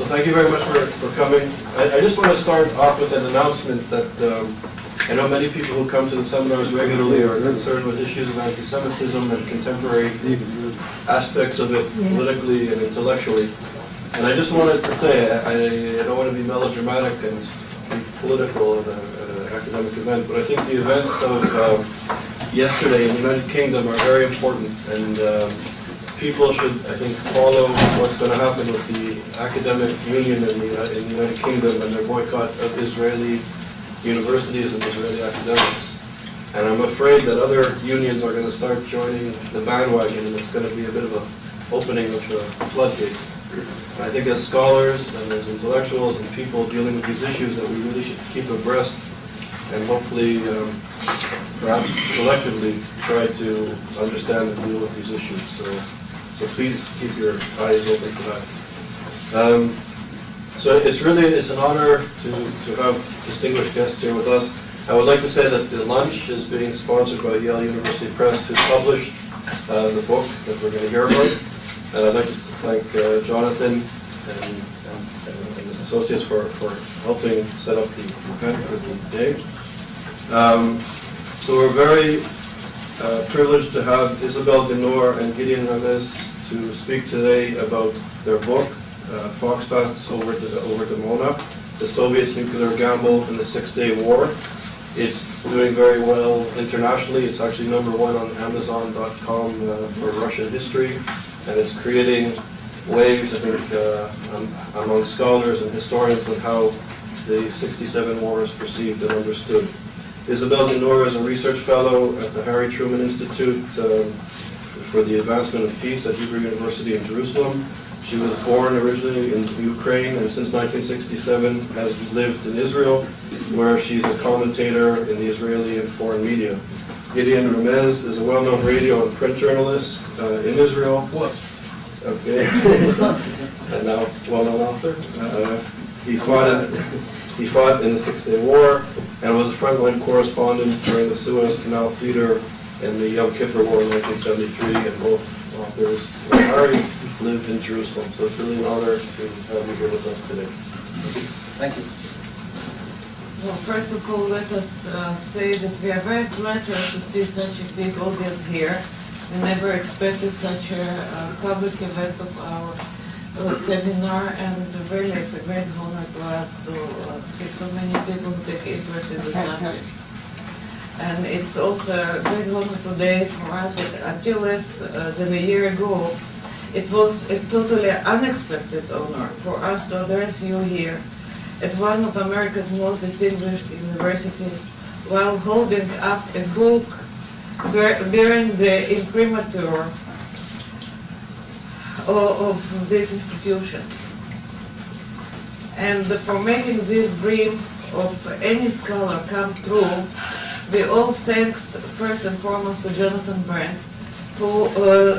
thank you very much for coming. I just want to start off with an announcement that I know many people who come to the seminars regularly are concerned with issues of anti-Semitism and contemporary aspects of it politically and intellectually. And I just wanted to say, I don't want to be melodramatic and be political at an academic event, but I think the events of yesterday in the United Kingdom are very important, and people should, I think, follow what's going to happen with the academic union in the United Kingdom and their boycott of Israeli universities and Israeli academics. And I'm afraid that other unions are going to start joining the bandwagon, and it's going to be a bit of an opening of the floodgates. And I think as scholars and as intellectuals and people dealing with these issues that we really should keep abreast and hopefully, perhaps collectively, try to understand and deal with these issues. So please keep your eyes open for that. So it's an honor to have distinguished guests here with us. I would like to say that the lunch is being sponsored by Yale University Press, who published the book that we're going to hear about. And I'd like to thank Jonathan and his associates for helping set up the event for the day. So we're very privileged to have Isabella Ginor and Gideon Remez to speak today about their book, Foxbats over Dimona, the Soviets' nuclear gamble in the Six-Day War. It's doing very well internationally. It's actually #1 on Amazon.com for Russian history, and it's creating waves, I think, among scholars and historians on how the '67 war is perceived and understood. Isabella Ginor is a research fellow at the Harry Truman Institute for the Advancement of Peace at Hebrew University in Jerusalem. She was born originally in Ukraine and since 1967 has lived in Israel, where she's a commentator in the Israeli and foreign media. Gideon Remez is a well-known radio and print journalist in Israel. Was. Okay. And now well-known author. He fought in the Six-Day War and was a frontline correspondent during the Suez Canal Theater in the Yom Kippur War in 1973, and both authors Harry lived in Jerusalem. So it's really an honor to have you here with us today. Thank you. Well, first of all, let us say that we are very flattered to see such a big audience here. We never expected such a public event of our seminar, and really it's a great honor to us to see so many people who take interest in the subject. And it's also a great honor today for us that until less than a year ago, it was a totally unexpected honor for us to address you here at one of America's most distinguished universities while holding up a book bearing the imprimatur of this institution. And for making this dream of any scholar come true, we owe thanks first and foremost to Jonathan Brent, who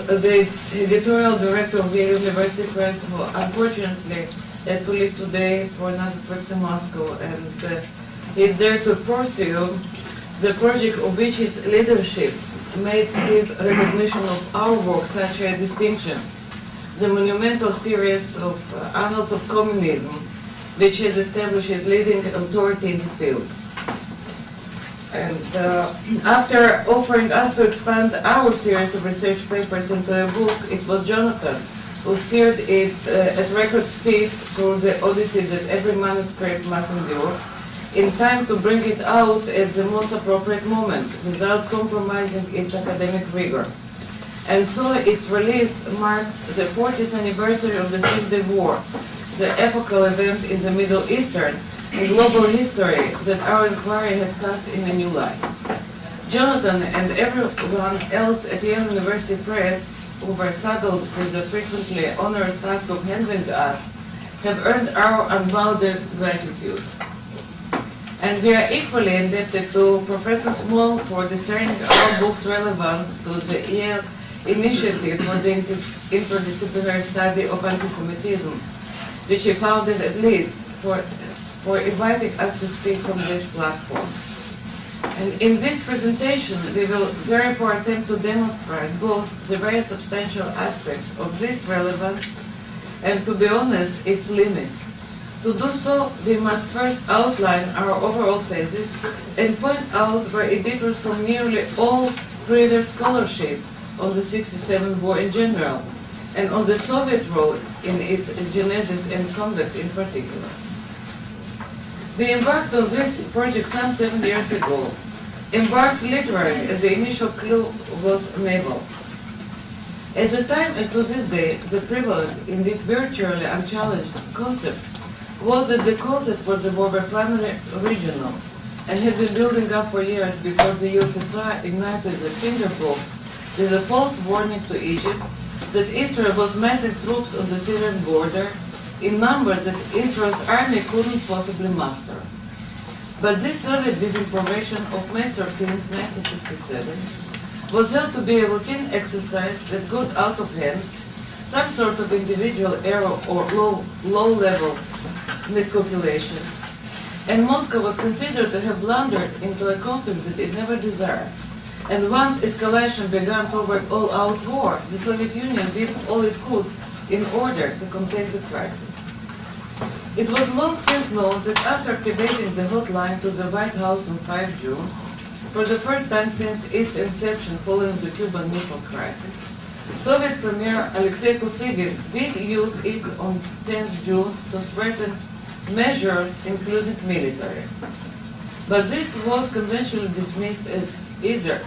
the editorial director of Yale University Press, who unfortunately had to leave today for another trip to Moscow, and he's there to pursue the project of which his leadership made his recognition of our work such a distinction. The monumental series of Annals of Communism, which has established as leading authority in the field. And after offering us to expand our series of research papers into a book, it was Jonathan who steered it at record speed through the odyssey that every manuscript must endure, in time to bring it out at the most appropriate moment, without compromising its academic rigor. And so its release marks the 40th anniversary of the Six-Day War, the epochal event in the Middle Eastern and global history that our inquiry has cast in a new light. Jonathan and everyone else at Yale University Press, who were saddled with the frequently onerous task of handling us, have earned our unbounded gratitude. And we are equally indebted to Professor Small for discerning our book's relevance to the Yale Initiative for the Interdisciplinary Study of Anti-Semitism, which he founded at least for inviting us to speak from this platform. And in this presentation, we will therefore attempt to demonstrate both the very substantial aspects of this relevance and, to be honest, its limits. To do so, we must first outline our overall thesis and point out where it differs from nearly all previous scholarship on the '67 war in general, and on the Soviet role in its genesis and conduct in particular. We embarked on this project some 7 years ago, embarked literally as the initial clue was naval. At the time and to this day, the prevalent, indeed virtually unchallenged concept was that the causes for the war were primarily regional and had been building up for years before the USSR ignited the tinderbox with a false warning to Egypt that Israel was massing troops on the Syrian border in numbers that Israel's army couldn't possibly muster. But this Soviet disinformation of May 13, 1967 was held to be a routine exercise that got out of hand, some sort of individual error or low-level miscalculation, and Moscow was considered to have blundered into a conflict that it never desired. And once escalation began toward all-out war, the Soviet Union did all it could in order to contain the crisis. It was long since known that after activating the hotline to the White House on 5 June, for the first time since its inception following the Cuban Missile Crisis, Soviet Premier Alexei Kosygin did use it on 10 June to threaten measures including military. But this was conventionally dismissed as either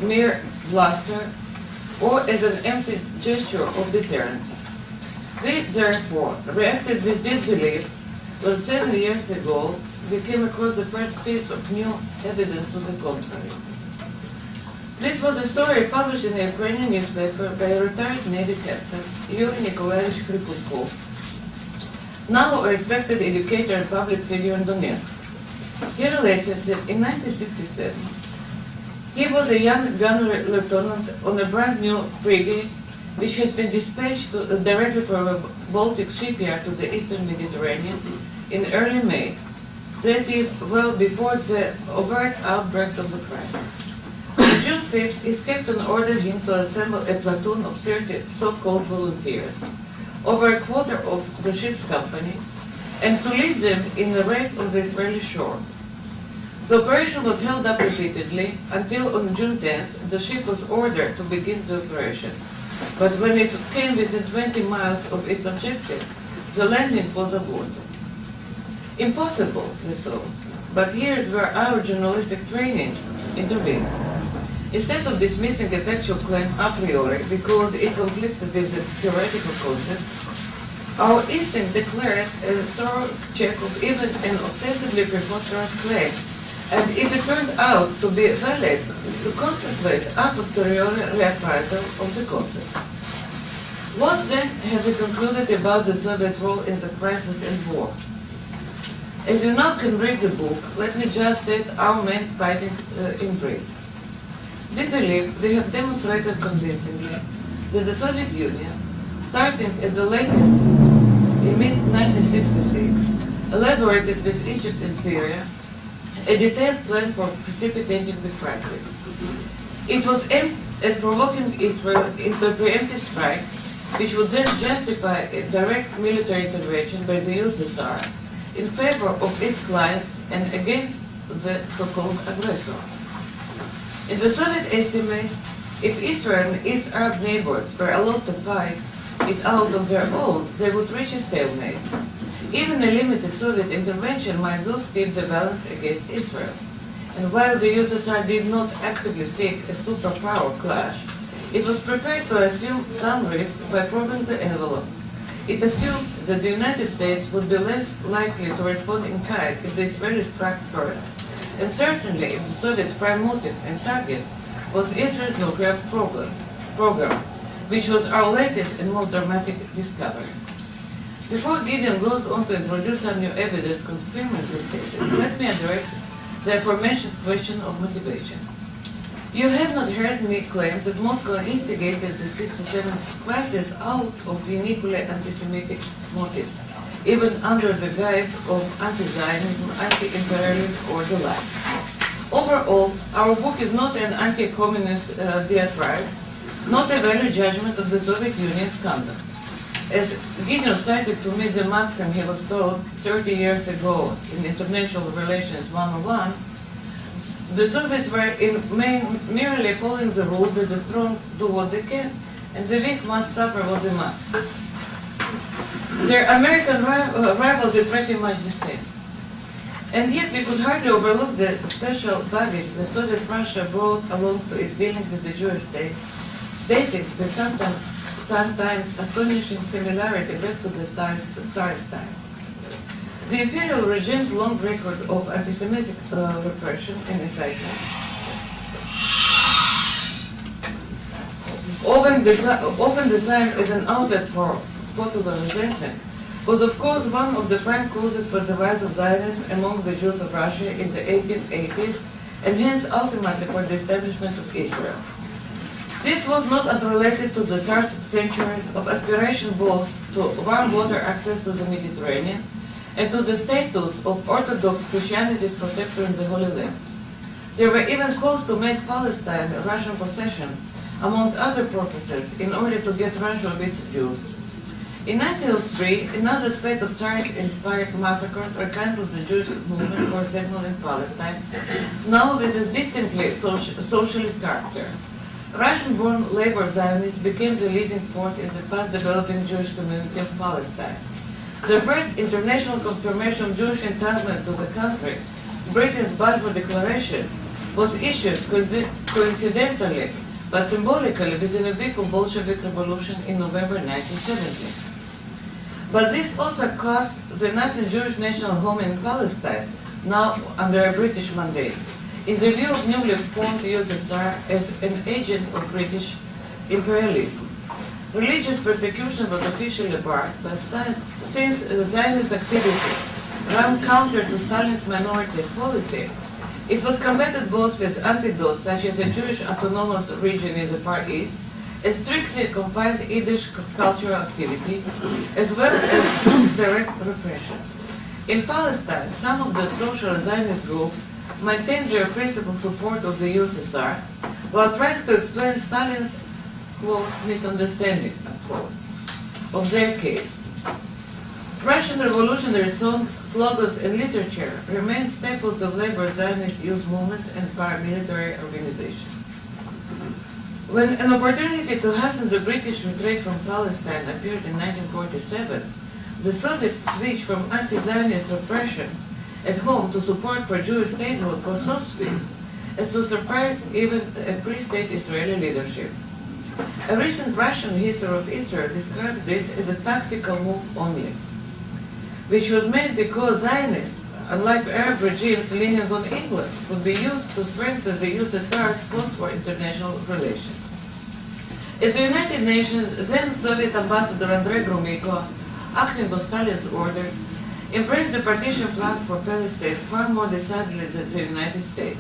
mere bluster or as an empty gesture of deterrence. We, therefore, reacted with disbelief when 7 years ago we came across the first piece of new evidence to the contrary. This was a story published in a Ukrainian newspaper by a retired Navy captain, Yuri Nikolaevich Kripulkov, now a respected educator and public figure in Donetsk. He related that in 1967, he was a young gunnery lieutenant on a brand new frigate which has been dispatched directly from a Baltic shipyard to the eastern Mediterranean in early May, that is, well before the overt outbreak of the crisis. On June 5th, his captain ordered him to assemble a platoon of 30 so-called volunteers, over a quarter of the ship's company, and to lead them in the raid on the Israeli shore. The operation was held up repeatedly until on June 10th the ship was ordered to begin the operation. But when it came within 20 miles of its objective, the landing was aborted. Impossible, we thought, but here's where our journalistic training intervened. Instead of dismissing a factual claim a priori because it conflicted with a theoretical concept, our instinct declared a thorough check of even an ostensibly preposterous claim, and if it turned out to be valid, to contemplate a posteriori reappraisal of the concept. What then have we concluded about the Soviet role in the crisis and war? As you now can read the book, let me just state our main finding in brief. We believe we have demonstrated convincingly that the Soviet Union, starting at the latest in mid-1966, elaborated with Egypt and Syria a detailed plan for precipitating the crisis. It was aimed at provoking Israel into a preemptive strike, which would then justify a direct military intervention by the USSR in favor of its clients and against the so-called aggressor. In the Soviet estimate, if Israel and its Arab neighbors were allowed to fight it out on their own, they would reach a stalemate. Even a limited Soviet intervention might thus tip the balance against Israel. And while the USSR did not actively seek a superpower clash, it was prepared to assume some risk by probing the envelope. It assumed that the United States would be less likely to respond in kind if the Israelis struck first, and certainly if the Soviets' prime motive and target was Israel's nuclear program, which was our latest and most dramatic discovery. Before Gideon goes on to introduce some new evidence confirming this thesis, let me address the aforementioned question of motivation. You have not heard me claim that Moscow instigated the '67 crisis out of uniquely anti-Semitic motives, even under the guise of anti-Zionism, anti-imperialism, or the like. Overall, our book is not an anti-communist diatribe, not a value judgment of the Soviet Union's conduct. As Gideon cited to me the maxim he was told 30 years ago in International Relations 101, the Soviets were merely following the rule that the strong do what they can and the weak must suffer what they must. Their American rivals were pretty much the same. And yet we could hardly overlook the special baggage the Soviet Russia brought along to its dealings with the Jewish state, dating with sometimes astonishing similarity back to the Tsar's times. The imperial regime's long record of anti-Semitic repression and incitement, often designed as an outlet for popular resentment, was of course one of the prime causes for the rise of Zionism among the Jews of Russia in the 1880s, and hence ultimately for the establishment of Israel. This was not unrelated to the Tsar's centuries of aspiration both to warm water access to the Mediterranean and to the status of Orthodox Christianity's protector in the Holy Land. There were even calls to make Palestine a Russian possession, among other purposes, in order to get Russia of its Jews. In 1903, another spate of Tsar-inspired massacres rekindled the Jewish movement for settlement in Palestine, now with a distinctly socialist character. Russian-born labor Zionists became the leading force in the fast-developing Jewish community of Palestine. The first international confirmation of Jewish entitlement to the country, Britain's Balfour Declaration, was issued coincidentally but symbolically within a week of Bolshevik Revolution in November 1970. But this also cost the nascent Jewish national home in Palestine, now under a British mandate, in the view of newly formed USSR as an agent of British imperialism. Religious persecution was officially barred, but since the Zionist activity ran counter to Stalin's minorities policy, it was combated both with antidotes such as a Jewish autonomous region in the Far East, a strictly confined Yiddish cultural activity, as well as direct repression. In Palestine, some of the social Zionist groups maintained their principal support of the USSR while trying to explain Stalin's, quote, misunderstanding, unquote, of their case. Russian revolutionary songs, slogans, and literature remain staples of labor Zionist youth movements and paramilitary organizations. When an opportunity to hasten the British retreat from Palestine appeared in 1947, the Soviets switched from anti-Zionist repression at home to support for Jewish statehood was so swift as to surprise even a pre-state Israeli leadership. A recent Russian history of Israel describes this as a tactical move only, which was made because Zionists, unlike Arab regimes leaning on England, would be used to strengthen the USSR's post-war international relations. At the United Nations, then Soviet Ambassador Andrei Gromyko, acting on Stalin's orders, embraced the partition plan for Palestine far more decidedly than the United States.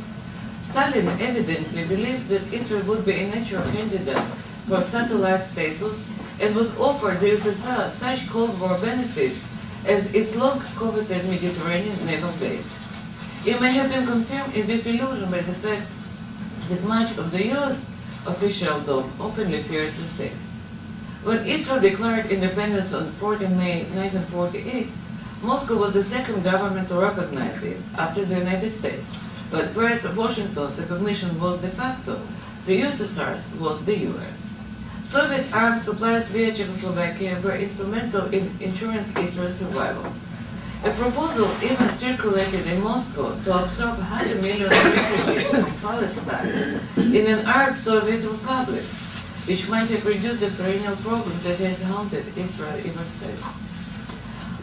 Stalin evidently believed that Israel would be a natural candidate for satellite status and would offer the USSR such Cold War benefits as its long-coveted Mediterranean naval base. It may have been confirmed in this illusion by the fact that much of the U.S. officialdom openly feared the same. When Israel declared independence on 14 May 1948, Moscow was the second government to recognize it after the United States, but whereas Washington's recognition was de facto, the USSR's was de jure. Soviet arms supplies via Czechoslovakia were instrumental in ensuring Israel's survival. A proposal even circulated in Moscow to absorb 500,000 refugees from Palestine in an Arab Soviet republic, which might have reduced the perennial problem that has haunted Israel ever since.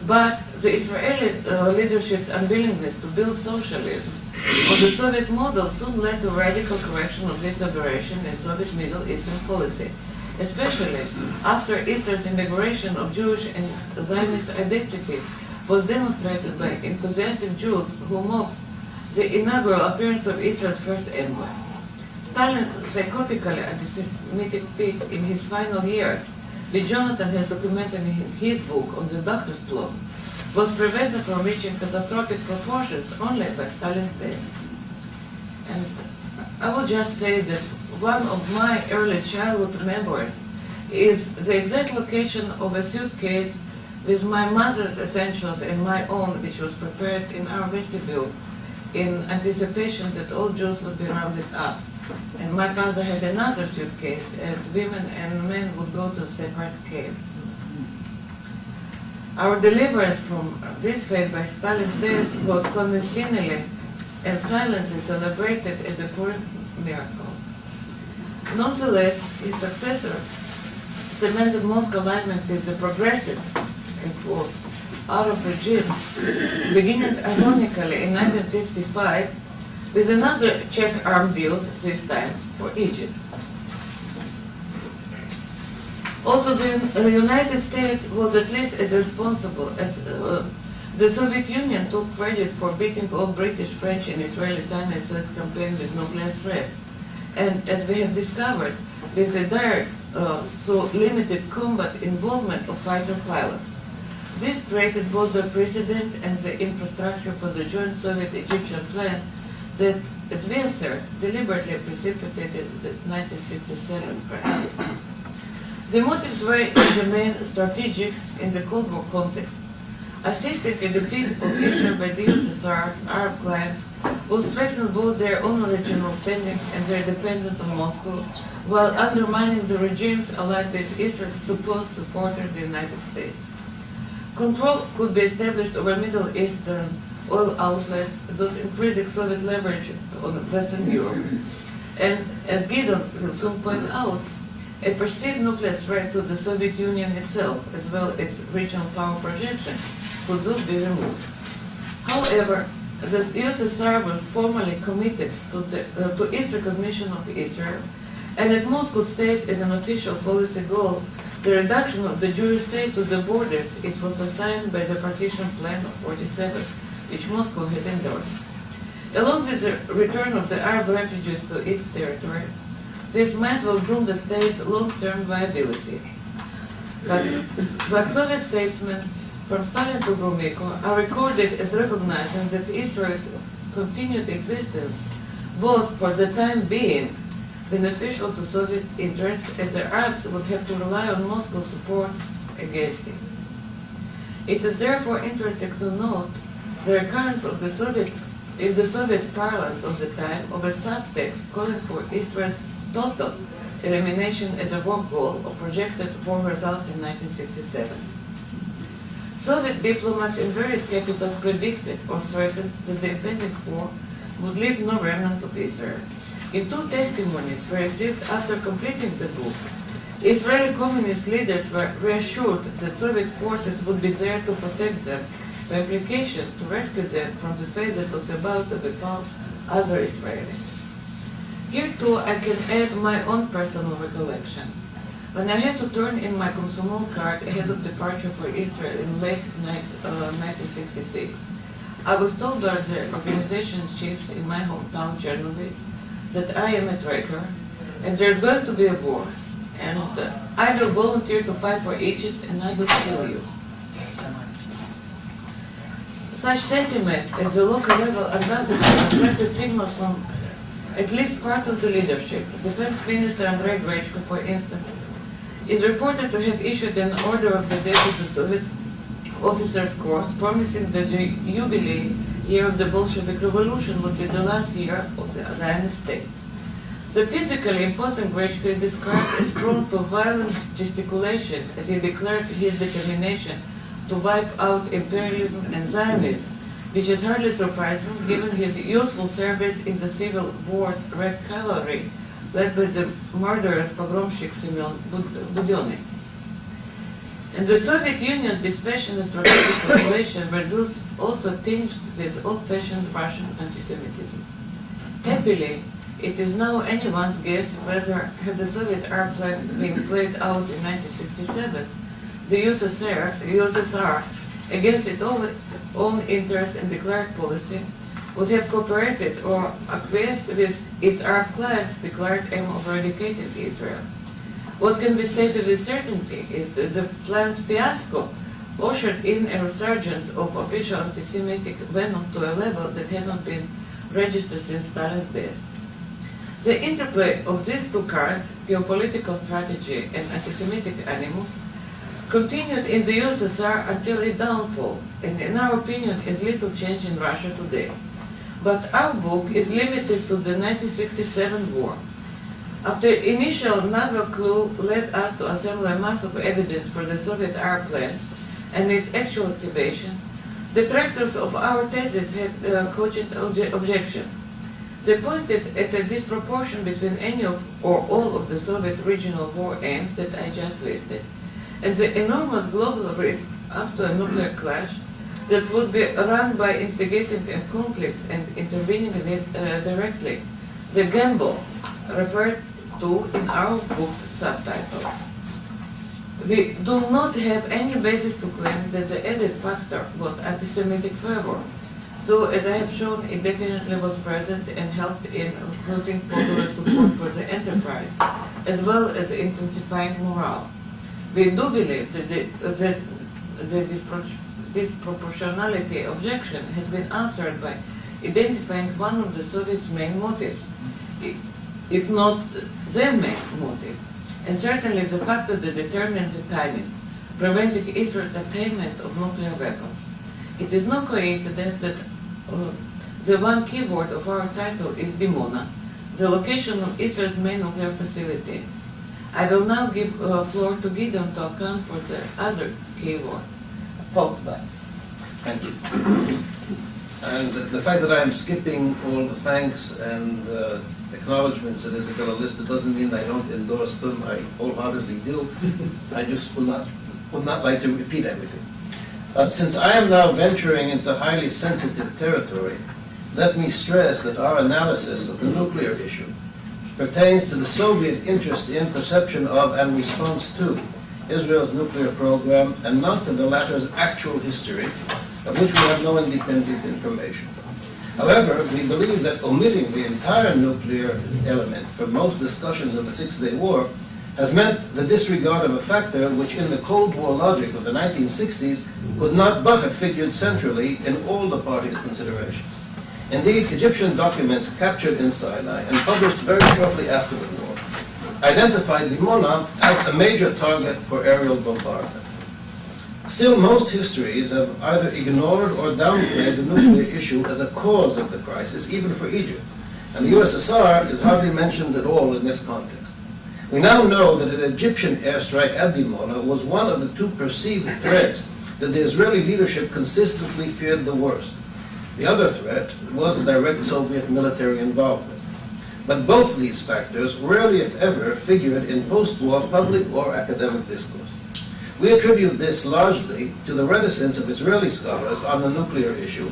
But the Israeli leadership's unwillingness to build socialism on the Soviet model soon led to radical correction of this aberration in Soviet Middle Eastern policy, especially after Israel's inauguration of Jewish and Zionist identity was demonstrated by enthusiastic Jews who mocked the inaugural appearance of Israel's first envoy. Stalin's psychotically anti-Semitic fit in his final years, which Jonathan has documented in his book on the Doctor's Plot, was prevented from reaching catastrophic proportions only by Stalin's death. And I will just say that one of my earliest childhood memories is the exact location of a suitcase with my mother's essentials and my own, which was prepared in our vestibule in anticipation that all Jews would be rounded up. And my father had another suitcase, as women and men would go to a separate cave. Our deliverance from this fate by Stalin's death was conventionally and silently celebrated as a Purim miracle. Nonetheless, his successors cemented Moscow alignment with the progressive, in quotes, Arab regimes, beginning ironically in 1955 with another Czech armed deal, this time for Egypt. Also, the United States was at least as responsible as the Soviet Union took credit for beating all British, French, and Israeli Sinai Suez campaign with nuclear threats. And as we have discovered, with a direct, so limited combat involvement of fighter pilots. This created both the precedent and the infrastructure for the joint Soviet-Egyptian plan that, as we assert, deliberately precipitated the 1967 crisis. The motives were in the main strategic in the Cold War context, assisting in the defeat of Israel by the USSRs, Arab clients, who strengthened both their own regional standing and their dependence on Moscow, while undermining the regimes allied with Israel's supposed supporter, the United States. Control could be established over Middle Eastern oil outlets, thus increasing Soviet leverage on Western Europe. And as Gideon will soon point out, a perceived nuclear threat to the Soviet Union itself, as well as its regional power projection, could thus be removed. However, the USSR was formally committed to its recognition of Israel, and at Moscow state as an official policy goal the reduction of the Jewish state to the borders it was assigned by the partition plan of 47, which Moscow had endorsed. Along with the return of the Arab refugees to its territory, this might well doom the state's long-term viability. But Soviet statesmen, from Stalin to Gromyko, are recorded as recognizing that Israel's continued existence was, for the time being, beneficial to Soviet interests, as the Arabs would have to rely on Moscow's support against it. It is therefore interesting to note the recurrence of the Soviet parlance of the time of a subtext calling for Israel's total elimination as a war goal of projected war results in 1967. Soviet diplomats in various capitals predicted or threatened that the impending war would leave no remnant of Israel. In two testimonies we received after completing the book, Israeli communist leaders were reassured that Soviet forces would be there to protect them, by implication to rescue them from the fate that was about to befall other Israelis. Here too I can add my own personal recollection. When I had to turn in my Komsomol card ahead of departure for Israel in late 1966, I was told by the organization chiefs in my hometown, Chernobyl, that I am a traitor and there's going to be a war, and I will volunteer to fight for Egypt and I will kill you. Such sentiment at the local level undoubtedly attracted signals from at least part of the leadership. Defense Minister Andrei Grechko, for instance, is reported to have issued an order of the day to the Soviet officers' corps promising that the jubilee year of the Bolshevik Revolution would be the last year of the Zionist state. The physically imposing Grechko is described as prone to violent gesticulation as he declared his determination to wipe out imperialism and Zionism, which is hardly surprising given his useful service in the Civil War's Red Cavalry, led by the murderous pogromщик Semyon Budyonny. And the Soviet Union's dispassionate strategic population were thus also tinged with old-fashioned Russian anti-Semitism. Happily, it is now anyone's guess whether, had the Soviet Arab plan been played out in 1967, the USSR, against its own interest and declared policy, would have cooperated or acquiesced with its Arab clients' declared aim of eradicating Israel. What can be stated with certainty is that the plan's fiasco ushered in a resurgence of official anti-Semitic venom to a level that had not been registered since Stalin's death. The interplay of these two cards, geopolitical strategy and anti-Semitic animus, continued in the USSR until its downfall, and in our opinion is little change in Russia today. But our book is limited to the 1967 war. After initial naval clue led us to assemble a mass of evidence for the Soviet R plan and its actual activation, detractors of our thesis had cogent objection. They pointed at a disproportion between any of or all of the Soviet regional war aims that I just listed, and the enormous global risks up to a nuclear clash that would be run by instigating a conflict and intervening in it directly. The gamble referred to in our book's subtitle. We do not have any basis to claim that the added factor was anti-Semitic fervor. So, as I have shown, it definitely was present and helped in recruiting popular support for the enterprise, as well as intensifying morale. We do believe that the disproportionality objection has been answered by identifying one of the Soviets' main motives, if not their main motive, and certainly the factor that determines the timing, preventing Israel's attainment of nuclear weapons. It is no coincidence that the one keyword of our title is Dimona, the location of Israel's main nuclear facility. I will now give floor to Gideon to account for the other keyword, Foxbats. Thank you. And the fact that I am skipping all the thanks and acknowledgements that Isabella listed doesn't mean I don't endorse them. I wholeheartedly do. I just would not like to repeat everything. Since I am now venturing into highly sensitive territory, let me stress that our analysis of the nuclear issue pertains to the Soviet interest in, perception of, and response to Israel's nuclear program, and not to the latter's actual history, of which we have no independent information. However, we believe that omitting the entire nuclear element from most discussions of the Six-Day War has meant the disregard of a factor which in the Cold War logic of the 1960s could not but have figured centrally in all the parties' considerations. Indeed, Egyptian documents captured in Sinai and published very shortly after the war identified Dimona as a major target for aerial bombardment. Still, most histories have either ignored or downplayed the nuclear issue as a cause of the crisis, even for Egypt, and the USSR is hardly mentioned at all in this context. We now know that an Egyptian airstrike at Dimona was one of the two perceived threats that the Israeli leadership consistently feared the worst. The other threat was a direct Soviet military involvement. But both these factors rarely, if ever, figured in post-war public or academic discourse. We attribute this largely to the reticence of Israeli scholars on the nuclear issue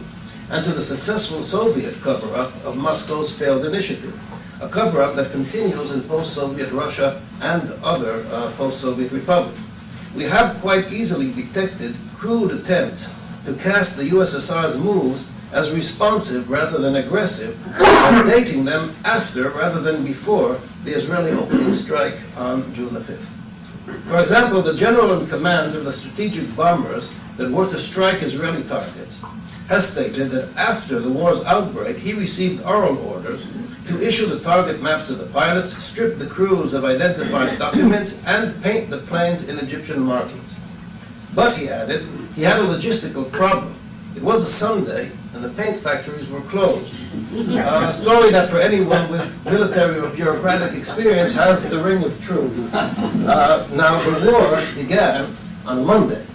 and to the successful Soviet cover-up of Moscow's failed initiative, a cover-up that continues in post-Soviet Russia and other post-Soviet republics. We have quite easily detected crude attempts to cast the USSR's moves as responsive rather than aggressive, and dating them after rather than before the Israeli opening strike on June the 5th. For example, the general in command of the strategic bombers that were to strike Israeli targets has stated that after the war's outbreak, he received oral orders to issue the target maps to the pilots, strip the crews of identifying documents, and paint the planes in Egyptian markings. But, he added, he had a logistical problem. It was a Sunday, and the paint factories were closed. A story that for anyone with military or bureaucratic experience has the ring of truth. Now, the war began on Monday,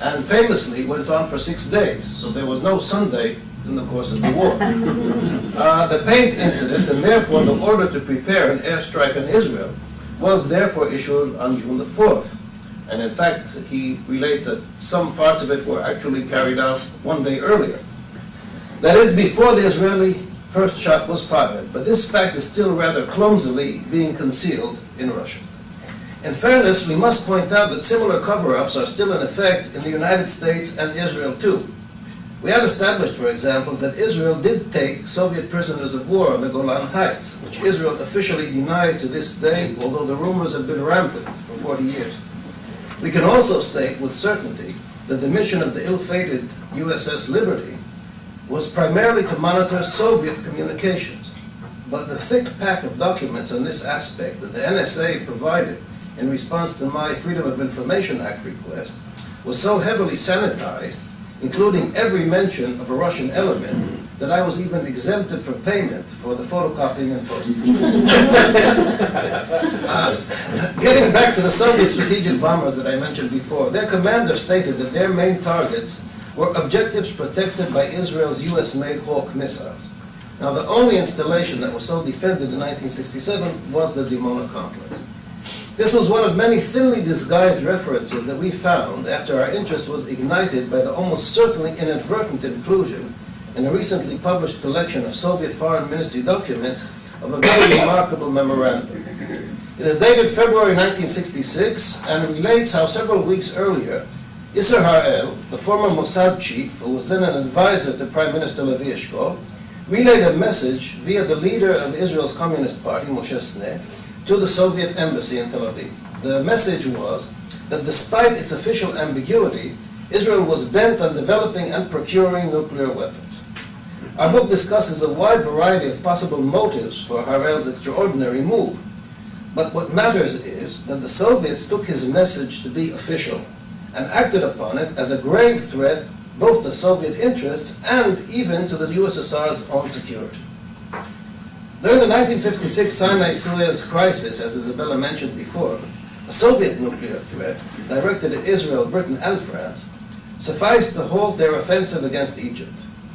and famously went on for 6 days, so there was no Sunday in the course of the war. The paint incident, and therefore the order to prepare an airstrike on Israel, was therefore issued on June the 4th. And in fact, he relates that some parts of it were actually carried out 1 day earlier. That is, before the Israeli first shot was fired, but this fact is still rather clumsily being concealed in Russia. In fairness, we must point out that similar cover-ups are still in effect in the United States and Israel too. We have established, for example, that Israel did take Soviet prisoners of war on the Golan Heights, which Israel officially denies to this day, although the rumors have been rampant for 40 years. We can also state with certainty that the mission of the ill-fated USS Liberty was primarily to monitor Soviet communications. but the thick pack of documents on this aspect that the NSA provided in response to my Freedom of Information Act request was so heavily sanitized, including every mention of a Russian element, that I was even exempted from payment for the photocopying and postage. Getting back to the Soviet strategic bombers that I mentioned before, their commander stated that their main targets were objectives protected by Israel's US-made Hawk missiles. Now, the only installation that was so defended in 1967 was the Dimona complex. This was one of many thinly disguised references that we found after our interest was ignited by the almost certainly inadvertent inclusion in a recently published collection of Soviet Foreign Ministry documents of a very remarkable memorandum. It is dated February 1966 and relates how several weeks earlier, Isser Harel, the former Mossad chief, who was then an advisor to Prime Minister Levi Eshkol, relayed a message via the leader of Israel's Communist Party, Moshe Sneh, to the Soviet embassy in Tel Aviv. The message was that despite its official ambiguity, Israel was bent on developing and procuring nuclear weapons. Our book discusses a wide variety of possible motives for Harel's extraordinary move, but what matters is that the Soviets took his message to be official and acted upon it as a grave threat both to Soviet interests and even to the USSR's own security. During the 1956 Sinai-Suez crisis, as Isabella mentioned before, a Soviet nuclear threat directed at Israel, Britain, and France sufficed to halt their offensive against Egypt.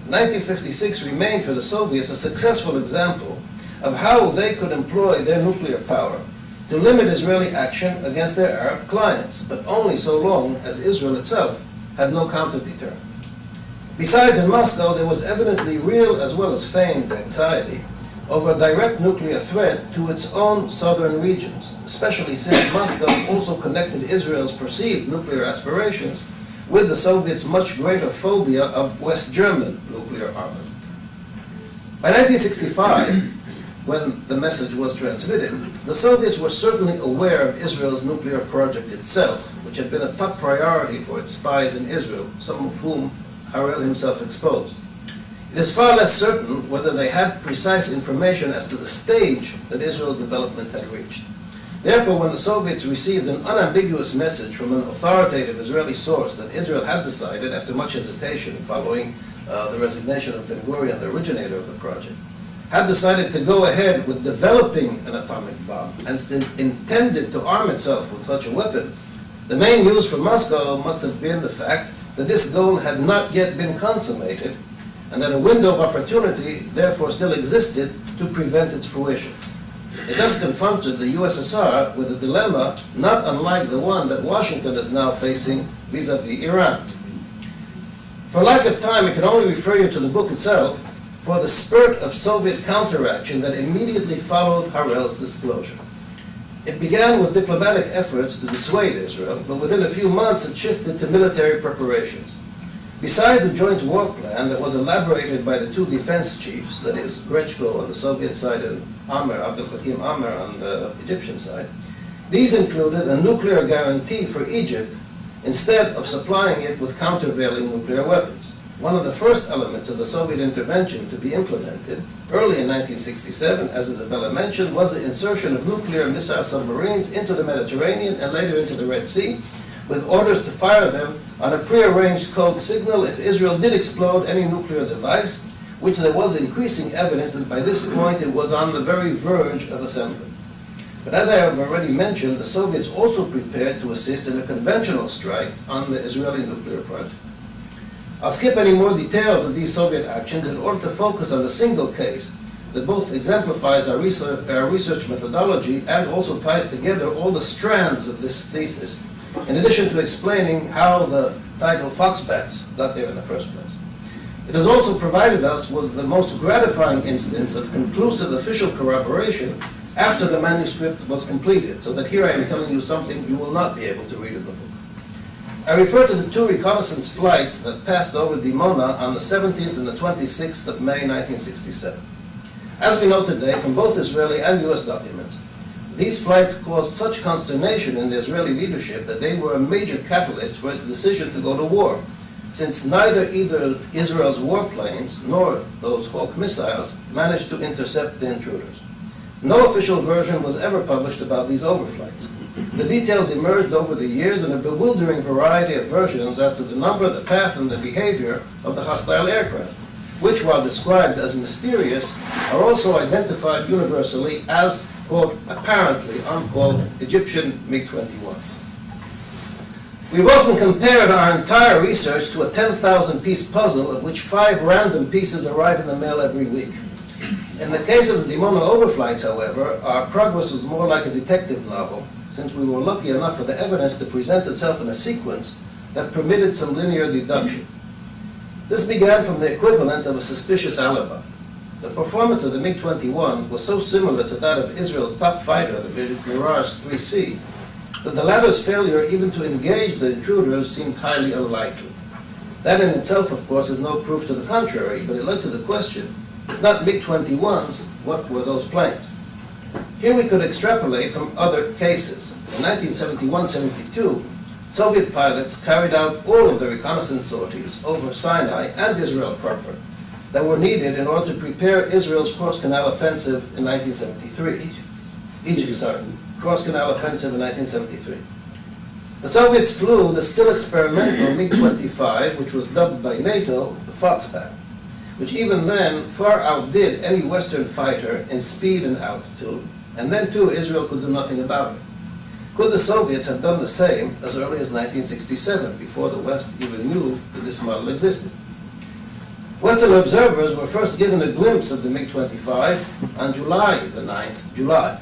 1956 remained for the Soviets a successful example of how they could employ their nuclear power to limit Israeli action against their Arab clients, but only so long as Israel itself had no counter-deterrent. Besides, in Moscow, there was evidently real as well as feigned anxiety over a direct nuclear threat to its own southern regions, especially since Moscow also connected Israel's perceived nuclear aspirations with the Soviets' much greater phobia of West German nuclear armament. By 1965, when the message was transmitted, the Soviets were certainly aware of Israel's nuclear project itself, which had been a top priority for its spies in Israel, some of whom Harel himself exposed. It is far less certain whether they had precise information as to the stage that Israel's development had reached. Therefore, when the Soviets received an unambiguous message from an authoritative Israeli source that Israel had decided, after much hesitation following the resignation of Ben-Gurion, the originator of the project, had decided to go ahead with developing an atomic bomb and intended to arm itself with such a weapon, the main news from Moscow must have been the fact that this goal had not yet been consummated and that a window of opportunity therefore still existed to prevent its fruition. It thus confronted the USSR with a dilemma not unlike the one that Washington is now facing vis-à-vis Iran. For lack of time, I can only refer you to the book itself for the spurt of Soviet counteraction that immediately followed Harel's disclosure. It began with diplomatic efforts to dissuade Israel, but within a few months it shifted to military preparations. Besides the joint war plan that was elaborated by the two defense chiefs, that is, Grechko on the Soviet side and Abdel Hakim Amr on the Egyptian side, these included a nuclear guarantee for Egypt instead of supplying it with countervailing nuclear weapons. One of the first elements of the Soviet intervention to be implemented early in 1967, as Isabella mentioned, was the insertion of nuclear missile submarines into the Mediterranean and later into the Red Sea, with orders to fire them on a prearranged code signal if Israel did explode any nuclear device, which there was increasing evidence that by this point it was on the very verge of assembly. But as I have already mentioned, the Soviets also prepared to assist in a conventional strike on the Israeli nuclear project. I'll skip any more details of these Soviet actions in order to focus on a single case that both exemplifies our research methodology and also ties together all the strands of this thesis, in addition to explaining how the title Foxbats got there in the first place. It has also provided us with the most gratifying instance of conclusive official corroboration after the manuscript was completed, so that here I am telling you something you will not be able to read in the book. I refer to the two reconnaissance flights that passed over Dimona on the 17th and the 26th of May 1967. As we know today from both Israeli and US documents, these flights caused such consternation in the Israeli leadership that they were a major catalyst for its decision to go to war, since neither Israel's warplanes nor those Hawk missiles managed to intercept the intruders. No official version was ever published about these overflights. The details emerged over the years in a bewildering variety of versions as to the number, the path, and the behavior of the hostile aircraft, which, while described as mysterious, are also identified universally as, quote, apparently, unquote, Egyptian MiG-21s. We've often compared our entire research to a 10,000-piece puzzle of which 5 random pieces arrive in the mail every week. In the case of the Dimona overflights, however, our progress was more like a detective novel, since we were lucky enough for the evidence to present itself in a sequence that permitted some linear deduction. This began from the equivalent of a suspicious alibi. The performance of the MiG-21 was so similar to that of Israel's top fighter, the Mirage 3C, that the latter's failure even to engage the intruders seemed highly unlikely. That in itself, of course, is no proof to the contrary, but it led to the question, if not MiG-21s, what were those planes? Here we could extrapolate from other cases. In 1971-72, Soviet pilots carried out all of the reconnaissance sorties over Sinai and Israel proper that were needed in order to prepare Israel's cross-canal offensive in 1973. Cross-canal offensive in 1973. The Soviets flew the still experimental MiG-25, which was dubbed by NATO the Foxbat, which even then far outdid any Western fighter in speed and altitude, and then too Israel could do nothing about it. Could the Soviets have done the same as early as 1967, before the West even knew that this model existed? Western observers were first given a glimpse of the MiG-25 on July the 9th, July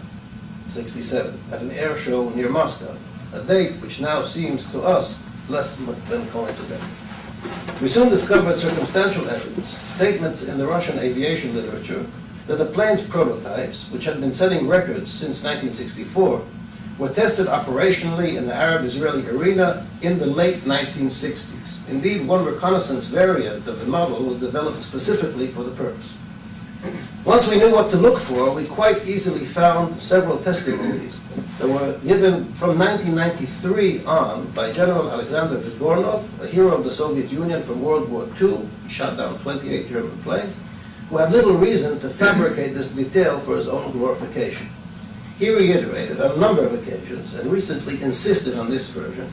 67, at an air show near Moscow, a date which now seems to us less than coincidental. We soon discovered circumstantial evidence, statements in the Russian aviation literature, that the plane's prototypes, which had been setting records since 1964, were tested operationally in the Arab-Israeli arena in the late 1960s. Indeed, one reconnaissance variant of the model was developed specifically for the purpose. Once we knew what to look for, we quite easily found several testimonies that were given from 1993 on by General Alexander Vigornov, a hero of the Soviet Union from World War II, he shot down 28 German planes, who had little reason to fabricate this detail for his own glorification. He reiterated on a number of occasions, and recently insisted on this version,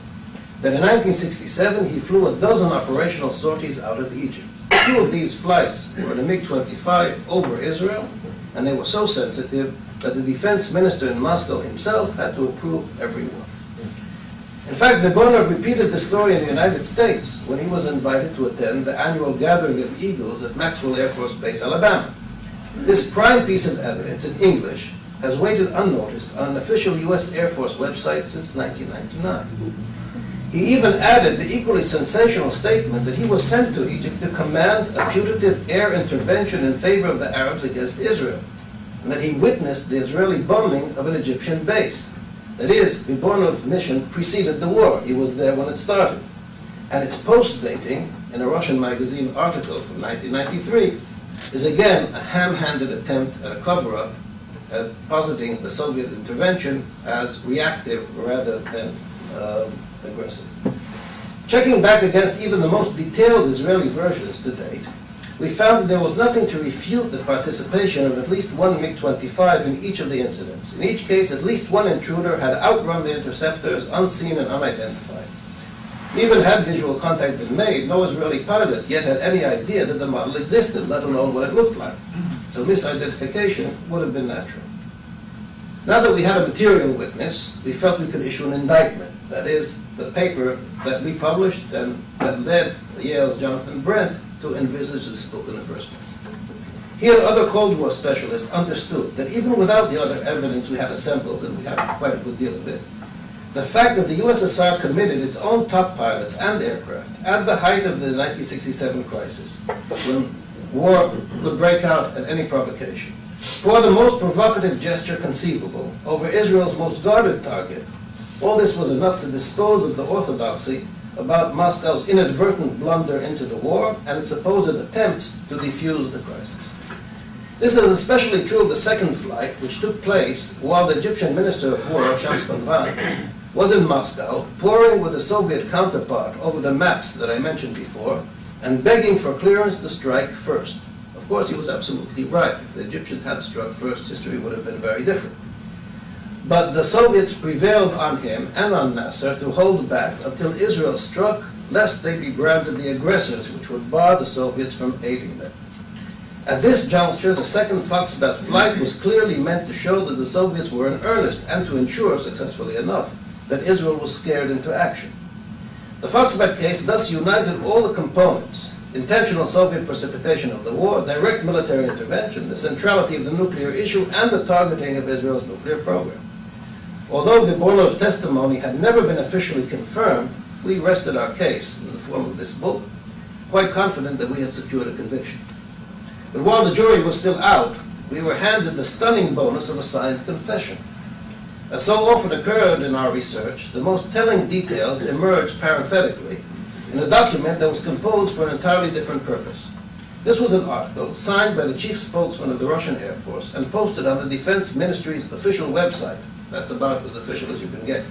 that in 1967 he flew a dozen operational sorties out of Egypt. 2 of these flights were the MiG-25 over Israel, and they were so sensitive that the defense minister in Moscow himself had to approve every one. In fact, Vigornov repeated the story in the United States when he was invited to attend the annual gathering of Eagles at Maxwell Air Force Base, Alabama. This prime piece of evidence in English has waited unnoticed on an official U.S. Air Force website since 1999. He even added the equally sensational statement that he was sent to Egypt to command a putative air intervention in favor of the Arabs against Israel, and that he witnessed the Israeli bombing of an Egyptian base. That is, Vigornov's mission preceded the war. He was there when it started. And its post-dating, in a Russian magazine article from 1993, is again a ham-handed attempt at a cover-up, at positing the Soviet intervention as reactive rather than aggressive. Checking back against even the most detailed Israeli versions to date, we found that there was nothing to refute the participation of at least one MiG-25 in each of the incidents. In each case, at least one intruder had outrun the interceptors unseen and unidentified. Even had visual contact been made, no Israeli pilot yet had any idea that the model existed, let alone what it looked like. So misidentification would have been natural. Now that we had a material witness, we felt we could issue an indictment. That is, the paper that we published and that led Yale's Jonathan Brent to envisage the spook in the first place. He and other Cold War specialists understood that even without the other evidence we had assembled, and we had quite a good deal of it, the fact that the USSR committed its own top pilots and aircraft at the height of the 1967 crisis, when war would break out at any provocation, for the most provocative gesture conceivable over Israel's most guarded target, all this was enough to dispose of the orthodoxy about Moscow's inadvertent blunder into the war and its supposed attempts to defuse the crisis. This is especially true of the second flight, which took place while the Egyptian Minister of War, Shams Panvan, was in Moscow, poring with a Soviet counterpart over the maps that I mentioned before, and begging for clearance to strike first. Of course, he was absolutely right. If the Egyptians had struck first, history would have been very different. But the Soviets prevailed on him and on Nasser to hold back until Israel struck, lest they be branded the aggressors, which would bar the Soviets from aiding them. At this juncture, the second Foxbat flight was clearly meant to show that the Soviets were in earnest and to ensure, successfully enough, that Israel was scared into action. The Foxbat case thus united all the components: intentional Soviet precipitation of the war, direct military intervention, the centrality of the nuclear issue, and the targeting of Israel's nuclear program. Although Dimona testimony had never been officially confirmed, we rested our case in the form of this book, quite confident that we had secured a conviction. But while the jury was still out, we were handed the stunning bonus of a signed confession. As so often occurred in our research, the most telling details emerged parenthetically in a document that was composed for an entirely different purpose. This was an article signed by the chief spokesman of the Russian Air Force and posted on the Defense Ministry's official website. That's about as official as you can get.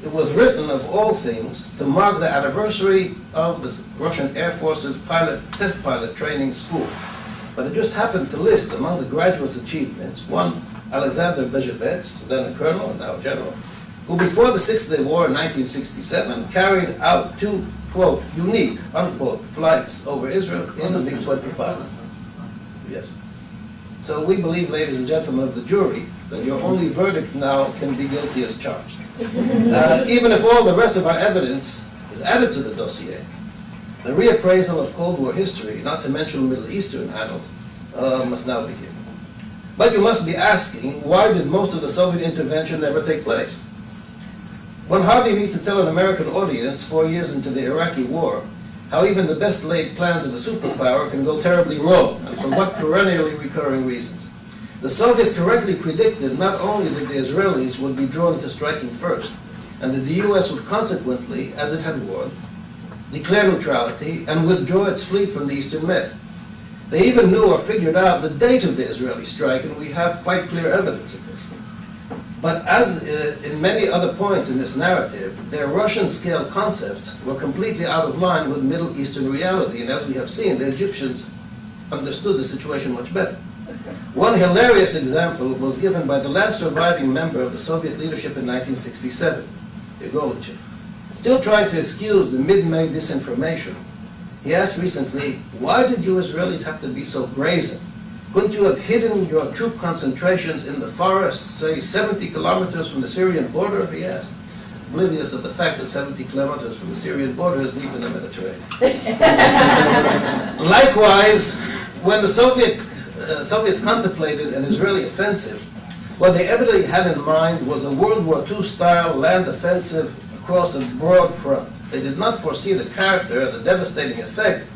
It was written, of all things, to mark the anniversary of the Russian Air Force's test pilot training school. But it just happened to list among the graduates' achievements one Alexander Bezhevets, then a colonel and now a general, who before the Six-Day War in 1967 carried out two, quote, unique, unquote, flights over Israel in the MiG-25. Yes. So we believe, ladies and gentlemen of the jury, that your only verdict now can be guilty as charged. Even if all the rest of our evidence is added to the dossier, the reappraisal of Cold War history, not to mention Middle Eastern annals, must now begin. But you must be asking, why did most of the Soviet intervention never take place? One hardly needs to tell an American audience 4 years into the Iraqi war how even the best laid plans of a superpower can go terribly wrong, and for what perennially recurring reasons. The Soviets correctly predicted not only that the Israelis would be drawn to striking first, and that the U.S. would consequently, as it had warned, declare neutrality and withdraw its fleet from the Eastern Med. They even knew or figured out the date of the Israeli strike, and we have quite clear evidence of this. But as in many other points in this narrative, their Russian-scale concepts were completely out of line with Middle Eastern reality, and as we have seen, the Egyptians understood the situation much better. One hilarious example was given by the last surviving member of the Soviet leadership in 1967, Yegorbachev. Still trying to excuse the mid-May disinformation, he asked recently, why did you Israelis have to be so brazen? Couldn't you have hidden your troop concentrations in the forests, say 70 kilometers from the Syrian border, he asked, oblivious of the fact that 70 kilometers from the Syrian border is deep in the Mediterranean. Likewise, when the Soviets contemplated an Israeli offensive, what they evidently had in mind was a World War II-style land offensive across a broad front. They did not foresee the character and the devastating effect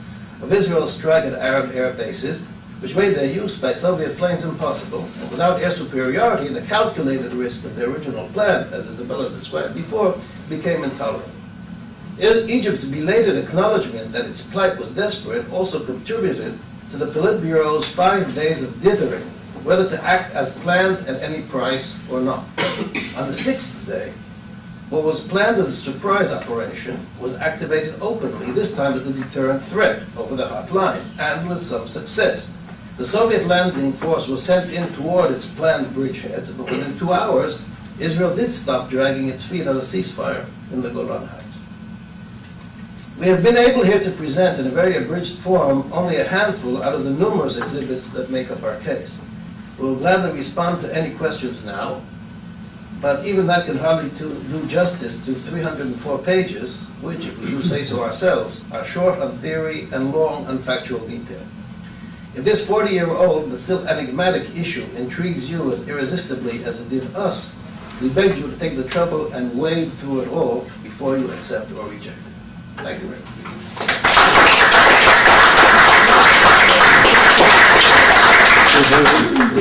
of Israel's strike at Arab air bases, which made their use by Soviet planes impossible. And without air superiority, the calculated risk of the original plan, as Isabella described before, became intolerable. Egypt's belated acknowledgement that its plight was desperate also contributed to the Politburo's 5 days of dithering, whether to act as planned at any price or not. On the 6th day, what was planned as a surprise operation was activated openly, this time as a deterrent threat over the hot line, and with some success. The Soviet landing force was sent in toward its planned bridgeheads, but within 2 hours, Israel did stop dragging its feet on a ceasefire in the Golan Heights. We have been able here to present in a very abridged form only a handful out of the numerous exhibits that make up our case. We will gladly respond to any questions now, but even that can hardly do justice to 304 pages, which, if we do say so ourselves, are short on theory and long on factual detail. If this 40-year-old but still enigmatic issue intrigues you as irresistibly as it did us, we beg you to take the trouble and wade through it all before you accept or reject it. Thank you very much.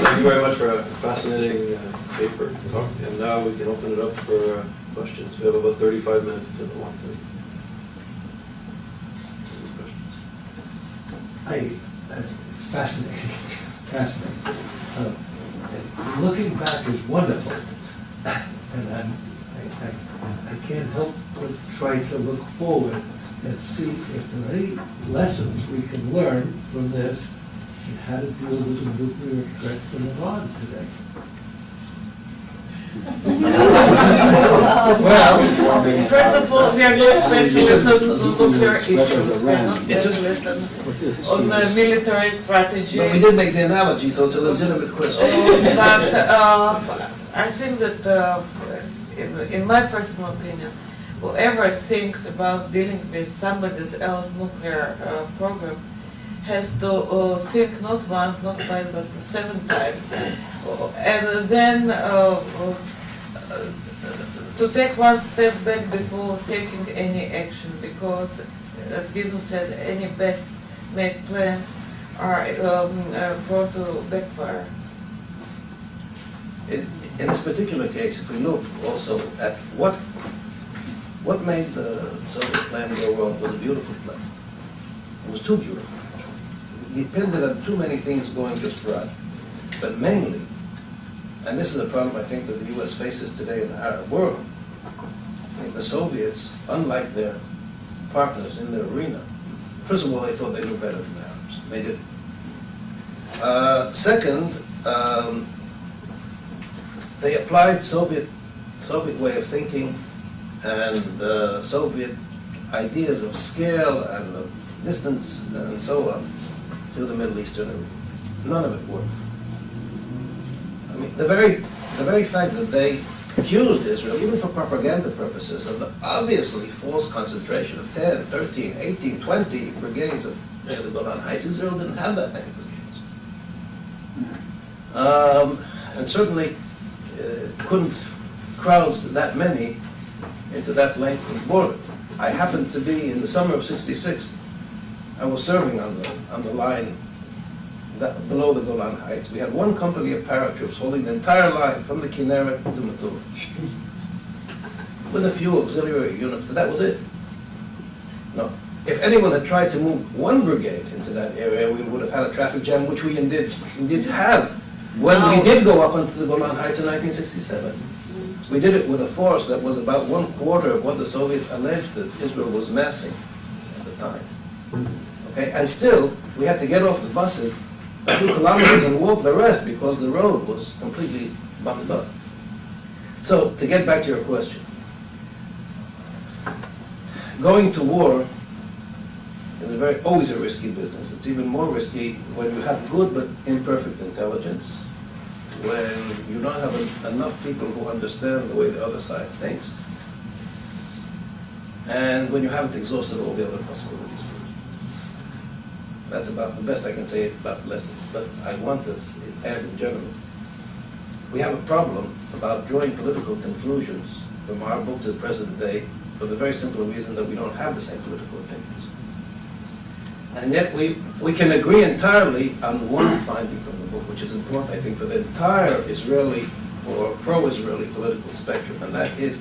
Thank you very much for a fascinating paper talk, and now we can open it up for questions. We have about 35 minutes to go on. It's fascinating, fascinating. Looking back is wonderful, and I I can't help but try to look forward and see if there are any lessons we can learn from this and how to deal with the nuclear threat from Iran today. Well, first of all, we are not specialists on nuclear issues. We are not specialists on military strategy. But we did make the analogy, so it's a legitimate question. But I think that, in my personal opinion, whoever thinks about dealing with somebody else's nuclear program has to think not once, not twice, but 7 times. And then to take one step back before taking any action, because, as Gideon said, any best made plans are prone to backfire. In this particular case, if we look also at what made the Soviet plan go wrong, was a beautiful plan. It was too beautiful. It depended on too many things going just right. But mainly, and this is a problem I think that the U.S. faces today in the Arab world, I think the Soviets, unlike their partners in the arena, first of all, they thought they knew better than the Arabs. They did. Second, they applied Soviet way of thinking and Soviet ideas of scale and of distance and so on to the Middle Eastern arena. None of it worked. I mean, the very fact that they accused Israel, even for propaganda purposes, of the obviously forced concentration of 10, 13, 18, 20 brigades of the Golan Heights. Israel didn't have that many brigades. And certainly couldn't crowd that many into that length of border. I happened to be, in the summer of '66, I was serving on the line below the Golan Heights. We had one company of paratroops holding the entire line from the Kinneret to Matur, with a few auxiliary units, but that was it. No. If anyone had tried to move one brigade into that area, we would have had a traffic jam, which we indeed have when we did go up onto the Golan Heights in 1967. We did it with a force that was about 1/4 of what the Soviets alleged that Israel was massing at the time. Okay? And still, we had to get off the buses 2 kilometers and walk the rest because the road was completely buttoned up. So, to get back to your question, going to war is always a risky business. It's even more risky when you have good but imperfect intelligence, when you don't have enough people who understand the way the other side thinks, and when you haven't exhausted all the other possibilities first. That's about the best I can say about lessons, but I want to add in general. We have a problem about drawing political conclusions from our book to the present day for the very simple reason that we don't have the same political opinions. And yet we can agree entirely on one finding from the book, which is important, I think, for the entire Israeli or pro-Israeli political spectrum, and that is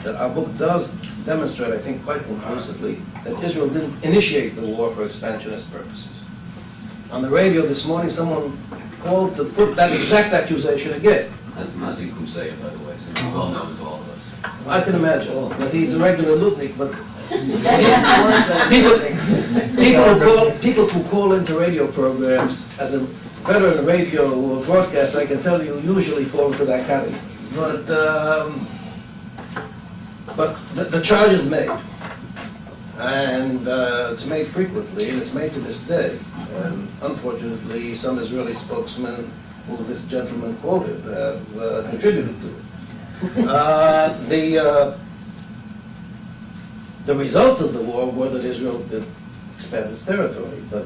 that our book does demonstrate, I think, quite conclusively that Israel didn't initiate the war for expansionist purposes. On the radio this morning, someone called to put that exact accusation again. That's Mazi Kumseya, by the way, so he's well known to all of us. I can imagine that he's a regular Lutnik, but people who call into radio programs as a veteran radio broadcaster, I can tell you, usually fall into that category. But the charge is made, and it's made frequently, and it's made to this day. And unfortunately, some Israeli spokesmen who this gentleman quoted have contributed to it. The results of the war were that Israel did expand its territory, but